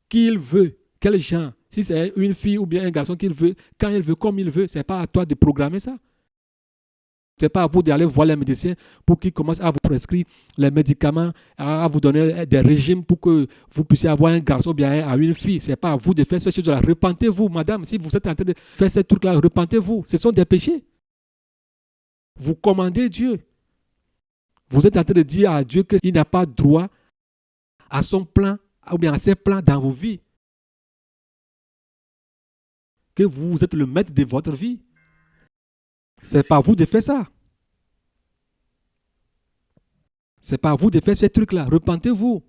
Qui il veut, quel genre. Si c'est une fille ou bien un garçon qu'il veut, quand il veut, comme il veut, ce n'est pas à toi de programmer ça. Ce n'est pas à vous d'aller voir les médecins pour qu'ils commencent à vous prescrire les médicaments, à vous donner des régimes pour que vous puissiez avoir un garçon ou bien une fille. Ce n'est pas à vous de faire ces choses-là. Repentez-vous, madame. Si vous êtes en train de faire ces trucs-là, repentez-vous. Ce sont des péchés. Vous commandez Dieu. Vous êtes en train de dire à Dieu qu'il n'a pas droit à son plan ou bien à ses plans dans vos vies. Que vous êtes le maître de votre vie. Ce n'est pas à vous de faire ça. Ce n'est pas à vous de faire ces trucs-là. Repentez-vous.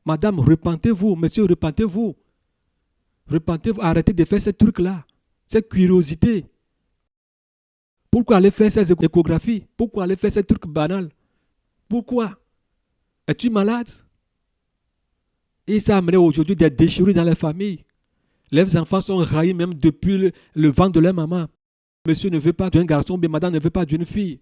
Madame, repentez-vous. Monsieur, repentez-vous. Repentez-vous. Arrêtez de faire ces trucs-là. Cette curiosité. Pourquoi aller faire ces échographies? Pourquoi aller faire ces trucs banals? Pourquoi? Es-tu malade? Et ça a amené aujourd'hui des déchirures dans les familles. Les enfants sont raillés même depuis le ventre de leur maman. Monsieur ne veut pas d'un garçon, mais madame ne veut pas d'une fille.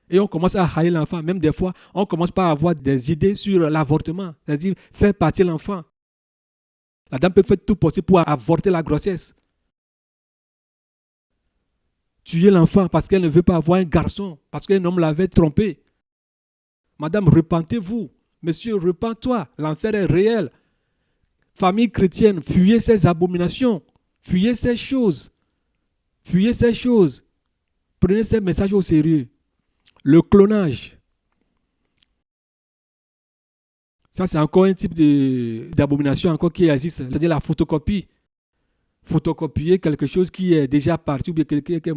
Et on commence à haïr l'enfant. Même des fois, on commence par avoir des idées sur l'avortement. C'est-à-dire faire partir l'enfant. La dame peut faire tout possible pour avorter la grossesse. Tuer l'enfant parce qu'elle ne veut pas avoir un garçon, parce qu'un homme l'avait trompé. Madame, repentez-vous. Monsieur, repens-toi. L'enfer est réel. Famille chrétienne, fuyez ces abominations. Fuyez ces choses. Fuyez ces choses. Prenez ces messages au sérieux. Le clonage. Ça, c'est encore un type d'abomination encore qui existe. C'est-à-dire la photocopie. Photocopier quelque chose qui est déjà parti ou bien quelqu'un qui a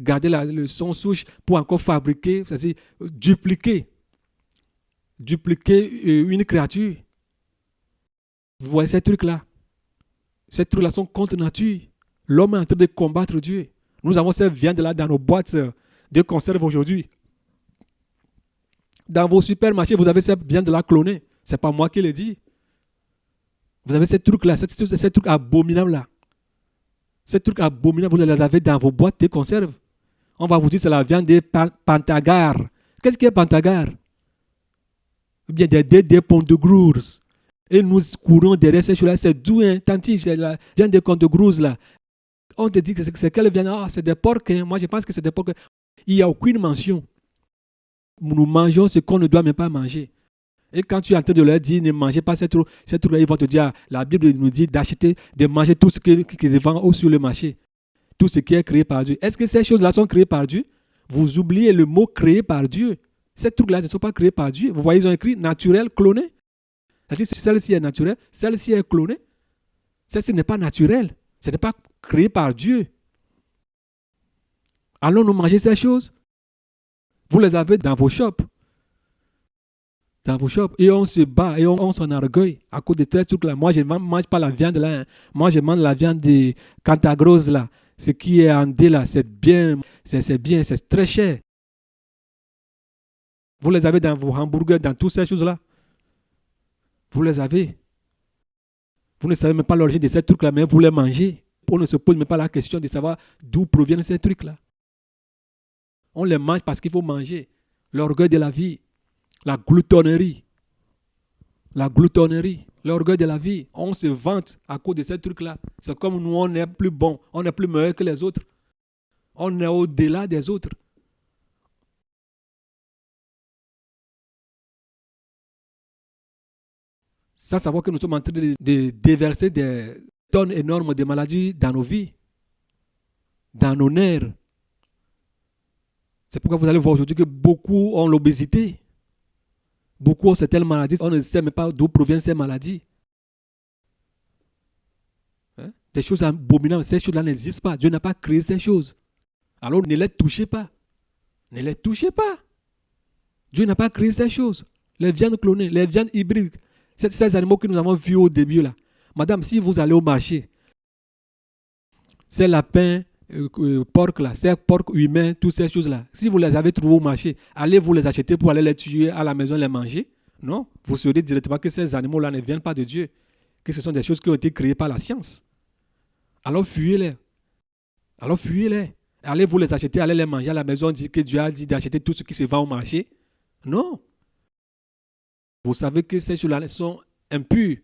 gardé le son souche pour encore fabriquer, c'est-à-dire dupliquer une créature. Vous voyez ces trucs-là? Ces trucs-là sont contre nature. L'homme est en train de combattre Dieu. Nous avons cette viande-là dans nos boîtes de conserve aujourd'hui. Dans vos supermarchés, vous avez cette viande-là clonée. Ce n'est pas moi qui l'ai dit. Vous avez ces trucs-là, ces trucs abominables-là. Ces trucs abominables, vous les avez dans vos boîtes de conserve. On va vous dire que c'est la viande de Pantagar. Qu'est-ce qui est Pantagar? Ou bien des ponts de grouse. Et nous courons derrière ces choses-là. C'est d'où, hein, tanti, c'est la viande de ponts de grouse là. On te dit que c'est quelle viande? Ah, c'est des porcs. Hein. Moi, je pense que c'est des porcs. Il n'y a aucune mention. Nous mangeons ce qu'on ne doit même pas manger. Et quand tu es en train de leur dire ne mangez pas ces trucs-là, ils vont te dire, la Bible nous dit d'acheter, de manger tout ce qui se vend sur le marché. Tout ce qui est créé par Dieu. Est-ce que ces choses-là sont créées par Dieu? Vous oubliez le mot créé par Dieu. Ces trucs-là ne sont pas créés par Dieu. Vous voyez, ils ont écrit naturel, cloné. C'est-à-dire que celle-ci est naturelle, celle-ci est clonée. Celle-ci n'est pas naturelle. Ce n'est pas créé par Dieu. Allons-nous manger ces choses? Vous les avez dans vos shops. Dans vos shops. Et on se bat et on s'enorgueille à cause de ces trucs-là. Moi, je ne mange pas la viande là. Hein. Moi, je mange la viande de Cantagrose là. Ce qui est en D là, c'est bien, c'est très cher. Vous les avez dans vos hamburgers, dans toutes ces choses-là. Vous les avez. Vous ne savez même pas l'origine de ces trucs-là, mais vous les mangez. On ne se pose même pas la question de savoir d'où proviennent ces trucs-là. On les mange parce qu'il faut manger. L'orgueil de la vie. La gloutonnerie. La gloutonnerie. L'orgueil de la vie. On se vante à cause de ces trucs-là. C'est comme nous, on est plus bon. On est plus meilleur que les autres. On est au-delà des autres. Ça, savoir que nous sommes en train de déverser des tonnes énormes de maladies dans nos vies, dans nos nerfs. C'est pourquoi vous allez voir aujourd'hui que beaucoup ont l'obésité. Beaucoup ont certaines maladies. On ne sait même pas d'où proviennent ces maladies. Hein? Des choses abominables. Ces choses-là n'existent pas. Dieu n'a pas créé ces choses. Alors ne les touchez pas. Ne les touchez pas. Dieu n'a pas créé ces choses. Les viandes clonées, les viandes hybrides. Ces animaux que nous avons vus au début là. Madame, si vous allez au marché, ces lapins, porcs là, ces porcs humains, toutes ces choses là, si vous les avez trouvés au marché, allez vous les acheter pour aller les tuer à la maison, les manger? Non, vous saurez directement que ces animaux là ne viennent pas de Dieu, que ce sont des choses qui ont été créées par la science. Alors fuyez-les. Alors fuyez-les. Allez vous les acheter, allez les manger à la maison, dire que Dieu a dit d'acheter tout ce qui se vend au marché? Non. Vous savez que ces choses-là sont impures,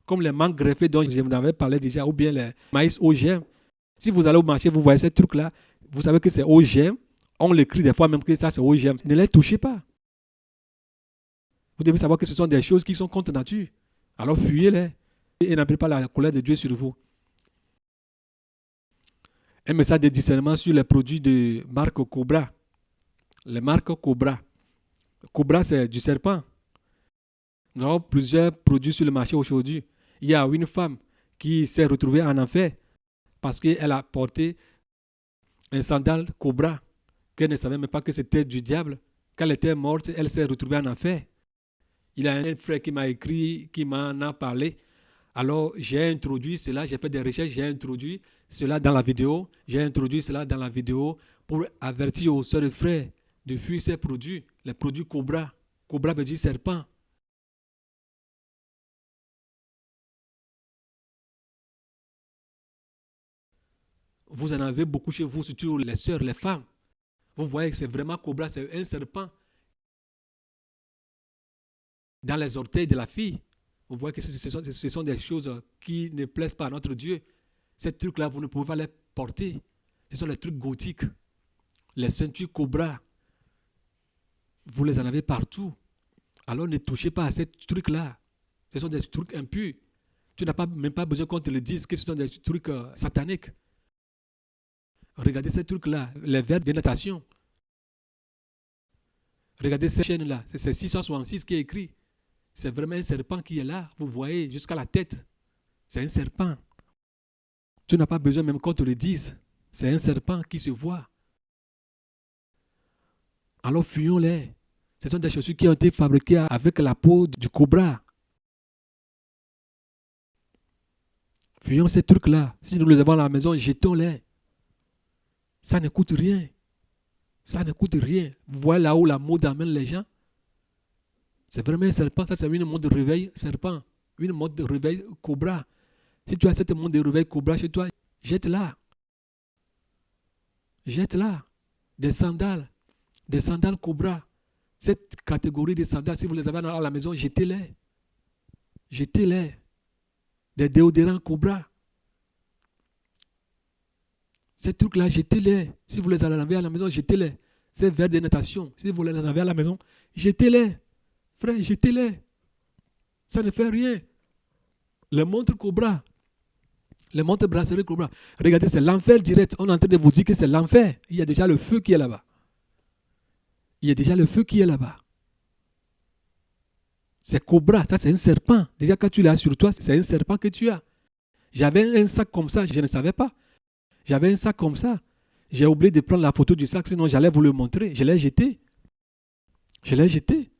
comme les mangues greffées dont je vous avais parlé déjà, ou bien les maïs OGM. Si vous allez au marché, vous voyez ces trucs-là, vous savez que c'est OGM. On l'écrit des fois même que ça c'est OGM. Ne les touchez pas. Vous devez savoir que ce sont des choses qui sont contre nature. Alors fuyez-les et n'appelez pas la colère de Dieu sur vous. Un message de discernement sur les produits de marque Cobra. Les marques Cobra. Cobra, c'est du serpent. Nous avons plusieurs produits sur le marché aujourd'hui. Il y a une femme qui s'est retrouvée en enfer parce qu'elle a porté un sandal Cobra qu'elle ne savait même pas que c'était du diable. Quand elle était morte, elle s'est retrouvée en enfer. Il y a un frère qui m'a écrit, qui m'en a parlé. Alors, j'ai introduit cela, j'ai fait des recherches, j'ai introduit cela dans la vidéo. J'ai introduit cela dans la vidéo pour avertir aux sœurs et frères de fuir ces produits, les produits Cobra. Cobra veut dire serpent. Vous en avez beaucoup chez vous, surtout les sœurs, les femmes. Vous voyez que c'est vraiment Cobra, c'est un serpent dans les orteils de la fille. Vous voyez que ce sont des choses qui ne plaisent pas à notre Dieu. Ces trucs-là, vous ne pouvez pas les porter. Ce sont les trucs gothiques. Les ceintures Cobra. Vous les en avez partout. Alors ne touchez pas à ces trucs-là. Ce sont des trucs impurs. Tu n'as même pas besoin qu'on te le dise que ce sont des trucs sataniques. Regardez ces trucs-là, les verres de natation. Regardez ces chaînes-là, c'est 666 qui est écrit. C'est vraiment un serpent qui est là, vous voyez, jusqu'à la tête. C'est un serpent. Tu n'as pas besoin même qu'on te le dise. C'est un serpent qui se voit. Alors fuyons-les. Ce sont des chaussures qui ont été fabriquées avec la peau du cobra. Fuyons ces trucs-là. Si nous les avons à la maison, jetons-les. Ça ne coûte rien. Ça ne coûte rien. Vous voyez là où la mode amène les gens? C'est vraiment un serpent. Ça, c'est une mode de réveil serpent. Une mode de réveil cobra. Si tu as cette mode de réveil cobra chez toi, jette-la. Jette-la. Des sandales. Des sandales cobra. Cette catégorie de sandales, si vous les avez à la maison, jetez-les. Jetez-les. Des déodorants cobra. Ces trucs-là, jetez-les. Si vous les avez à la maison, jetez-les. Ces verres de natation, si vous les avez à la maison, jetez-les. Frère, jetez-les. Ça ne fait rien. Les montres Cobra, les montres bracelets Cobra. Regardez, c'est l'enfer direct. On est en train de vous dire que c'est l'enfer. Il y a déjà le feu qui est là-bas. Il y a déjà le feu qui est là-bas. C'est Cobra, ça c'est un serpent. Déjà quand tu l'as sur toi, c'est un serpent que tu as. J'avais un sac comme ça, je ne savais pas. J'avais un sac comme ça. J'ai oublié de prendre la photo du sac, sinon j'allais vous le montrer. Je l'ai jeté. Je l'ai jeté.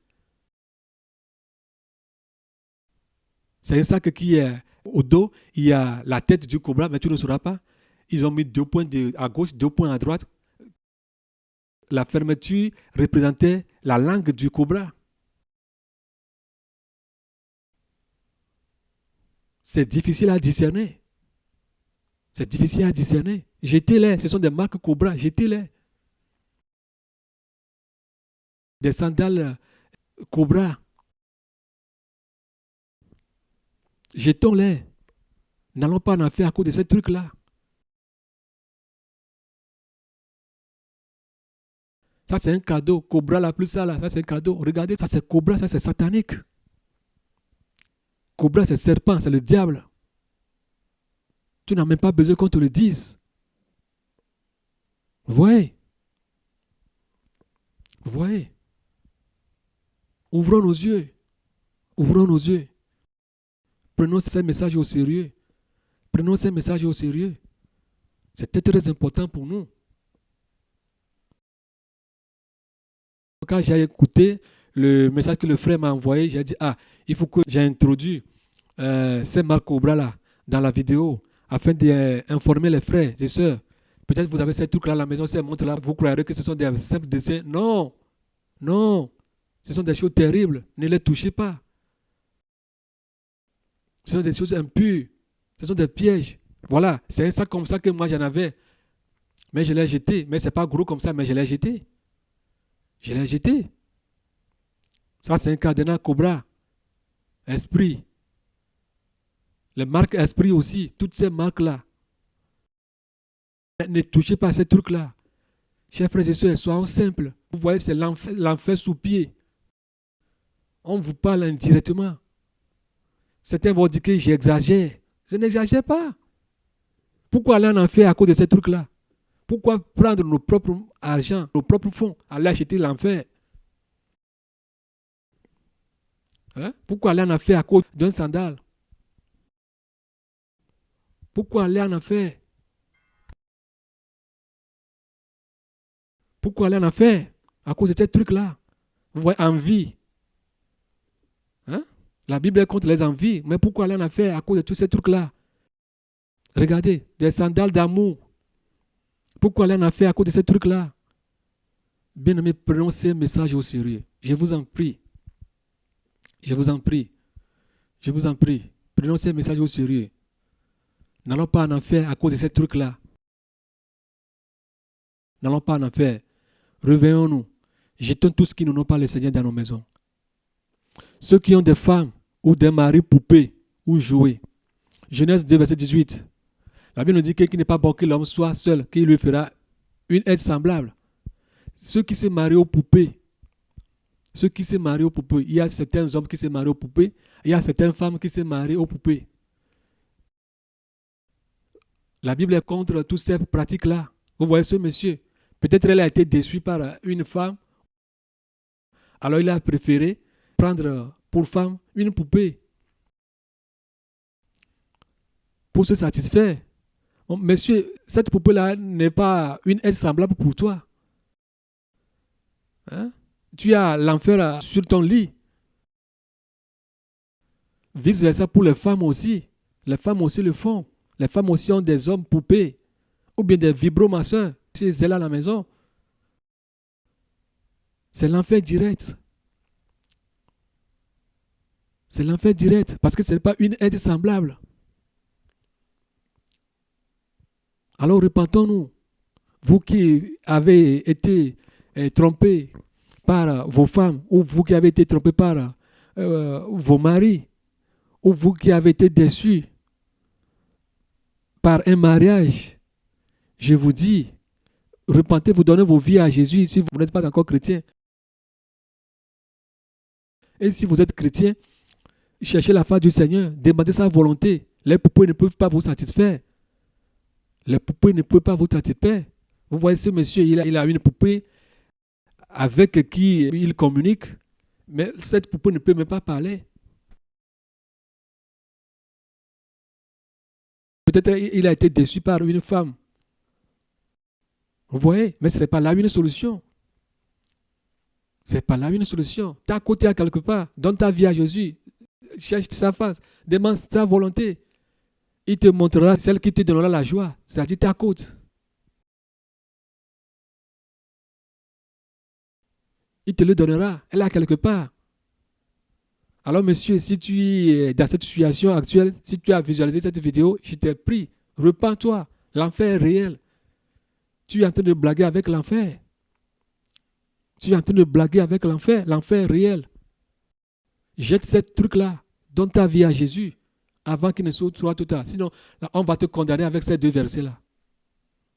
C'est un sac qui est au dos. Il y a la tête du cobra, mais tu ne sauras pas. Ils ont mis 2 points à gauche, 2 points à droite. La fermeture représentait la langue du cobra. C'est difficile à discerner. C'est difficile à discerner. Jetez-les. Ce sont des marques cobra. Jetez-les. Des sandales cobra. Jetons-les. N'allons pas en faire à cause de ces trucs-là. Ça, c'est un cadeau. Cobra, la plus ça, là, ça, c'est un cadeau. Regardez, ça, c'est cobra, ça, c'est satanique. Cobra, c'est serpent, c'est le diable. Tu n'as même pas besoin qu'on te le dise. Vous voyez? Vous voyez? Ouvrons nos yeux. Ouvrons nos yeux. Prenons ces messages au sérieux. Prenons ces messages au sérieux. C'était très important pour nous. Quand j'ai écouté le message que le frère m'a envoyé, j'ai dit, il faut que j'introduise ces marques Cobra là dans la vidéo afin d'informer les frères et sœurs. Peut-être vous avez ces trucs là à la maison, ces montres là, vous croirez que ce sont des simples dessins. Non, non, ce sont des choses terribles. Ne les touchez pas. Ce sont des choses impures. Ce sont des pièges. Voilà, c'est ça comme ça que moi j'en avais. Mais je l'ai jeté. Mais ce n'est pas gros comme ça, mais je l'ai jeté. Je l'ai jeté. Ça, c'est un cadenas cobra. Esprit. Les marques esprit aussi. Toutes ces marques-là. Ne touchez pas à ces trucs-là. Chers frères et sœurs, soyons simples. Vous voyez, c'est l'enfer sous pied. On vous parle indirectement. Certains vont dire que j'exagère. Je n'exagère pas. Pourquoi aller en enfer à cause de ces trucs-là? Pourquoi prendre nos propres argent, nos propres fonds, aller acheter l'enfer? Pourquoi aller en enfer à cause d'un sandal? Pourquoi aller en enfer? Pourquoi aller en enfer à cause de ces trucs-là? Vous voyez, envie. La Bible est contre les envies, mais pourquoi aller en enfer à cause de tous ces trucs-là? Regardez, des sandales d'amour. Pourquoi aller en enfer à cause de ces trucs-là? Bien-aimés, prenons ces messages au sérieux. Je vous en prie. Je vous en prie. Je vous en prie. Prenons ces messages au sérieux. N'allons pas en enfer à cause de ces trucs-là. N'allons pas en enfer. Réveillons-nous. Jetons tout ce qui n'ont pas le Seigneur dans nos maisons. Ceux qui ont des femmes ou des maris poupées ou jouets. Genèse 2, verset 18. La Bible nous dit qu'il n'est pas bon que l'homme soit seul, qu'il lui fera une aide semblable. Ceux qui se marient aux poupées, il y a certains hommes qui se marient aux poupées, il y a certaines femmes qui se marient aux poupées. La Bible est contre toutes ces pratiques-là. Vous voyez ce monsieur, peut-être elle a été déçue par une femme, alors il a préféré prendre pour femme une poupée pour se satisfaire. Bon, monsieur, cette poupée-là n'est pas une aide semblable pour toi. Tu as l'enfer sur ton lit. Vice versa pour les femmes aussi. Les femmes aussi le font. Les femmes aussi ont des hommes poupées ou bien des vibromasseurs chez elles à la maison. C'est l'enfer direct. C'est l'enfer direct parce que ce n'est pas une aide semblable. Alors repentons-nous. Vous qui avez été trompés par vos femmes, ou vous qui avez été trompés par vos maris, ou vous qui avez été déçus par un mariage, je vous dis, repentez, vous donnez vos vies à Jésus si vous n'êtes pas encore chrétien. Et si vous êtes chrétien, cherchez la face du Seigneur, demandez sa volonté. Les poupées ne peuvent pas vous satisfaire. Les poupées ne peuvent pas vous satisfaire. Vous voyez ce monsieur, il a une poupée avec qui il communique, mais cette poupée ne peut même pas parler. Peut-être il a été déçu par une femme. Vous voyez? Mais ce n'est pas là une solution. Ce n'est pas là une solution. Tu es à côté à quelque part. Donne ta vie à Jésus. Cherche sa face. Demande sa volonté. Il te montrera celle qui te donnera la joie. C'est-à-dire ta côte. Il te le donnera. Elle est quelque part. Alors, monsieur, si tu es dans cette situation actuelle, si tu as visualisé cette vidéo, je t'ai pris. Repends-toi. L'enfer est réel. Tu es en train de blaguer avec l'enfer. Tu es en train de blaguer avec l'enfer. L'enfer est réel. Jette ce truc-là. Donne ta vie à Jésus avant qu'il ne soit trop tard. Sinon, là, on va te condamner avec ces deux versets-là.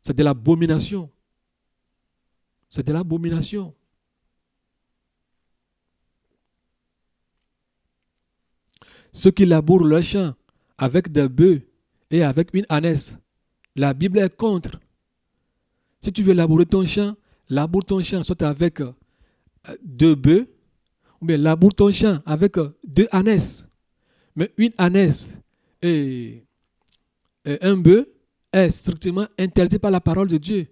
C'est de l'abomination. C'est de l'abomination. Ceux qui labourent leur champ avec des bœufs et avec une ânesse, la Bible est contre. Si tu veux labourer ton champ, laboure ton champ soit avec 2 bœufs, ou bien laboure ton champ avec 2 ânesses. Mais une ânesse et un bœuf est strictement interdit par la parole de Dieu.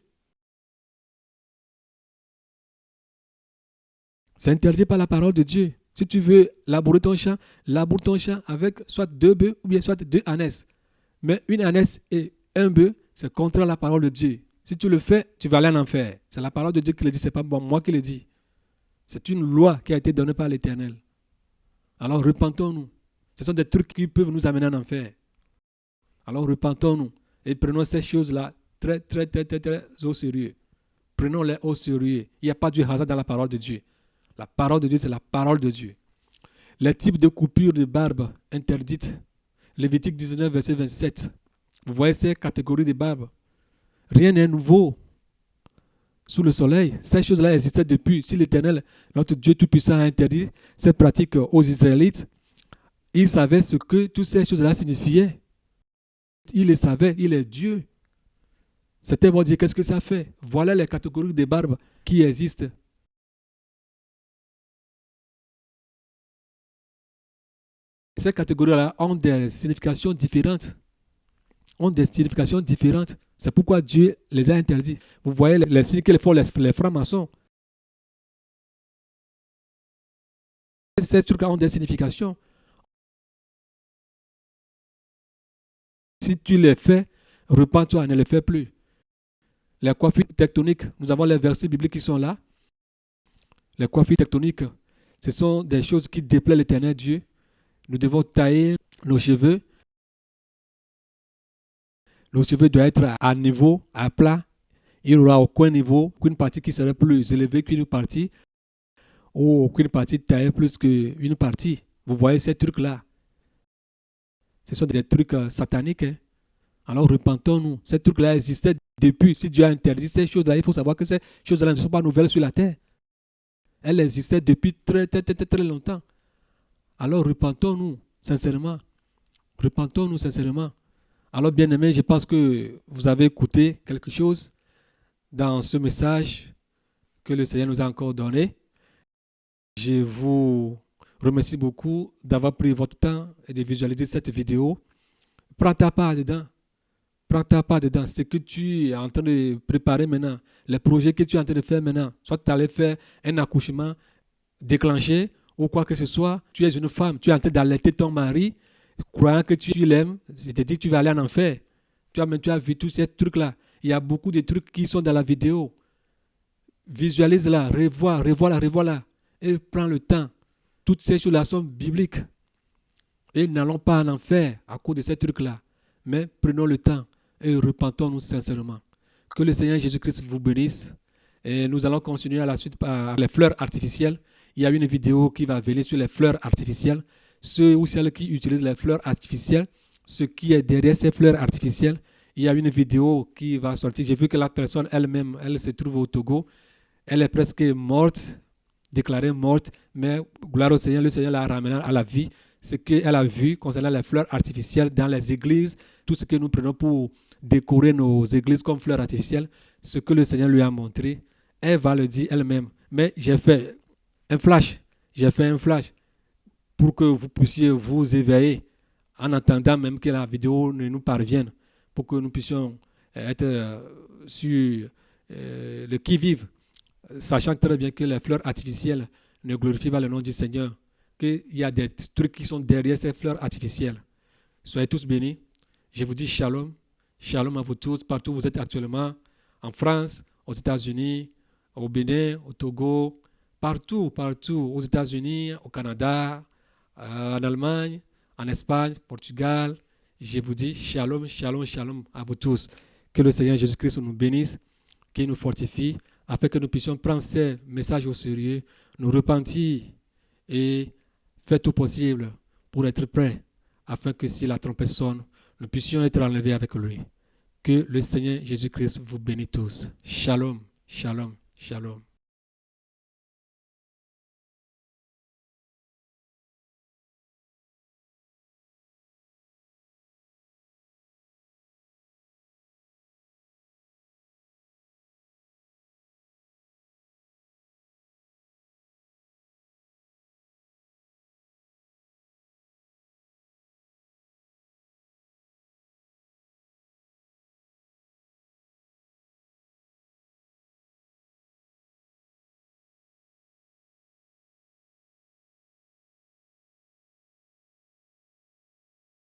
C'est interdit par la parole de Dieu. Si tu veux labourer ton champ, laboure ton champ avec soit 2 bœufs ou bien soit 2 ânesses. Mais une ânesse et un bœuf, c'est contre la parole de Dieu. Si tu le fais, tu vas aller en enfer. C'est la parole de Dieu qui le dit, ce n'est pas moi qui le dis. C'est une loi qui a été donnée par l'Éternel. Alors repentons-nous. Ce sont des trucs qui peuvent nous amener en enfer. Alors repentons-nous et prenons ces choses-là très au sérieux. Prenons-les au sérieux. Il n'y a pas de hasard dans la parole de Dieu. La parole de Dieu, c'est la parole de Dieu. Les types de coupures de barbe interdites. Lévitique 19, verset 27. Vous voyez ces catégories de barbe. Rien n'est nouveau sous le soleil. Ces choses-là existaient depuis. Si l'Éternel, notre Dieu Tout-Puissant, a interdit ces pratiques aux Israélites, il savait ce que toutes ces choses-là signifiaient. Il les savait, il est Dieu. C'était pour dire qu'est-ce que ça fait. Voilà les catégories de barbe qui existent. Ces catégories-là ont des significations différentes. C'est pourquoi Dieu les a interdits. Vous voyez les signes que font les francs-maçons. Ces trucs-là ont des significations. Si tu les fais, repens-toi, ne les fais plus. Les coiffures tectoniques, nous avons les versets bibliques qui sont là. Les coiffures tectoniques, ce sont des choses qui déplaisent l'Éternel Dieu. Nous devons tailler nos cheveux. Nos cheveux doivent être à niveau, à plat. Il n'y aura aucun niveau, aucune partie qui serait plus élevée qu'une partie, ou aucune partie taillée plus qu'une partie. Vous voyez ces trucs-là. Ce sont des trucs sataniques. Hein? Alors repentons-nous. Ces trucs-là existaient depuis. Si Dieu a interdit ces choses-là, il faut savoir que ces choses-là ne sont pas nouvelles sur la terre. Elles existaient depuis très longtemps. Alors repentons-nous sincèrement. Repentons-nous sincèrement. Alors bien-aimés, je pense que vous avez écouté quelque chose dans ce message que le Seigneur nous a encore donné. Je vous remercie beaucoup d'avoir pris votre temps et de visualiser cette vidéo. Prends ta part dedans. Prends ta part dedans. Ce que tu es en train de préparer maintenant, les projets que tu es en train de faire maintenant, soit tu allais faire un accouchement déclenché ou quoi que ce soit, tu es une femme, tu es en train d'allaiter ton mari, croyant que tu l'aimes, c'est-à-dire que tu vas aller en enfer. Tu as vu tous ces trucs-là. Il y a beaucoup de trucs qui sont dans la vidéo. Visualise-la, revois-la. Et prends le temps. Toutes ces choses-là sont bibliques. Et n'allons pas en enfer à cause de ces trucs-là. Mais prenons le temps et repentons-nous sincèrement. Que le Seigneur Jésus-Christ vous bénisse. Et nous allons continuer à la suite par les fleurs artificielles. Il y a une vidéo qui va venir sur les fleurs artificielles. Ceux ou celles qui utilisent les fleurs artificielles, ce qui est derrière ces fleurs artificielles, il y a une vidéo qui va sortir. J'ai vu que la personne elle-même, elle se trouve au Togo. Elle est presque morte, déclarée morte, mais gloire au Seigneur, le Seigneur l'a ramenée à la vie. Ce qu'elle a vu concernant les fleurs artificielles dans les églises, tout ce que nous prenons pour décorer nos églises comme fleurs artificielles, ce que le Seigneur lui a montré, elle va le dire elle-même. Mais j'ai fait un flash pour que vous puissiez vous éveiller en attendant même que la vidéo ne nous parvienne, pour que nous puissions être sur le qui-vive, sachant très bien que les fleurs artificielles ne glorifient pas le nom du Seigneur, qu'il y a des trucs qui sont derrière ces fleurs artificielles. Soyez tous bénis. Je vous dis shalom. Shalom à vous tous, partout où vous êtes actuellement, en France, aux États-Unis, au Bénin, au Togo, partout, aux États-Unis, au Canada, en Allemagne, en Espagne, Portugal. Je vous dis shalom, shalom, shalom à vous tous. Que le Seigneur Jésus-Christ nous bénisse, qu'il nous fortifie, afin que nous puissions prendre ces messages au sérieux, nous repentir et faire tout possible pour être prêts, afin que si la trompette sonne, nous puissions être enlevés avec lui. Que le Seigneur Jésus-Christ vous bénisse tous. Shalom, shalom, shalom.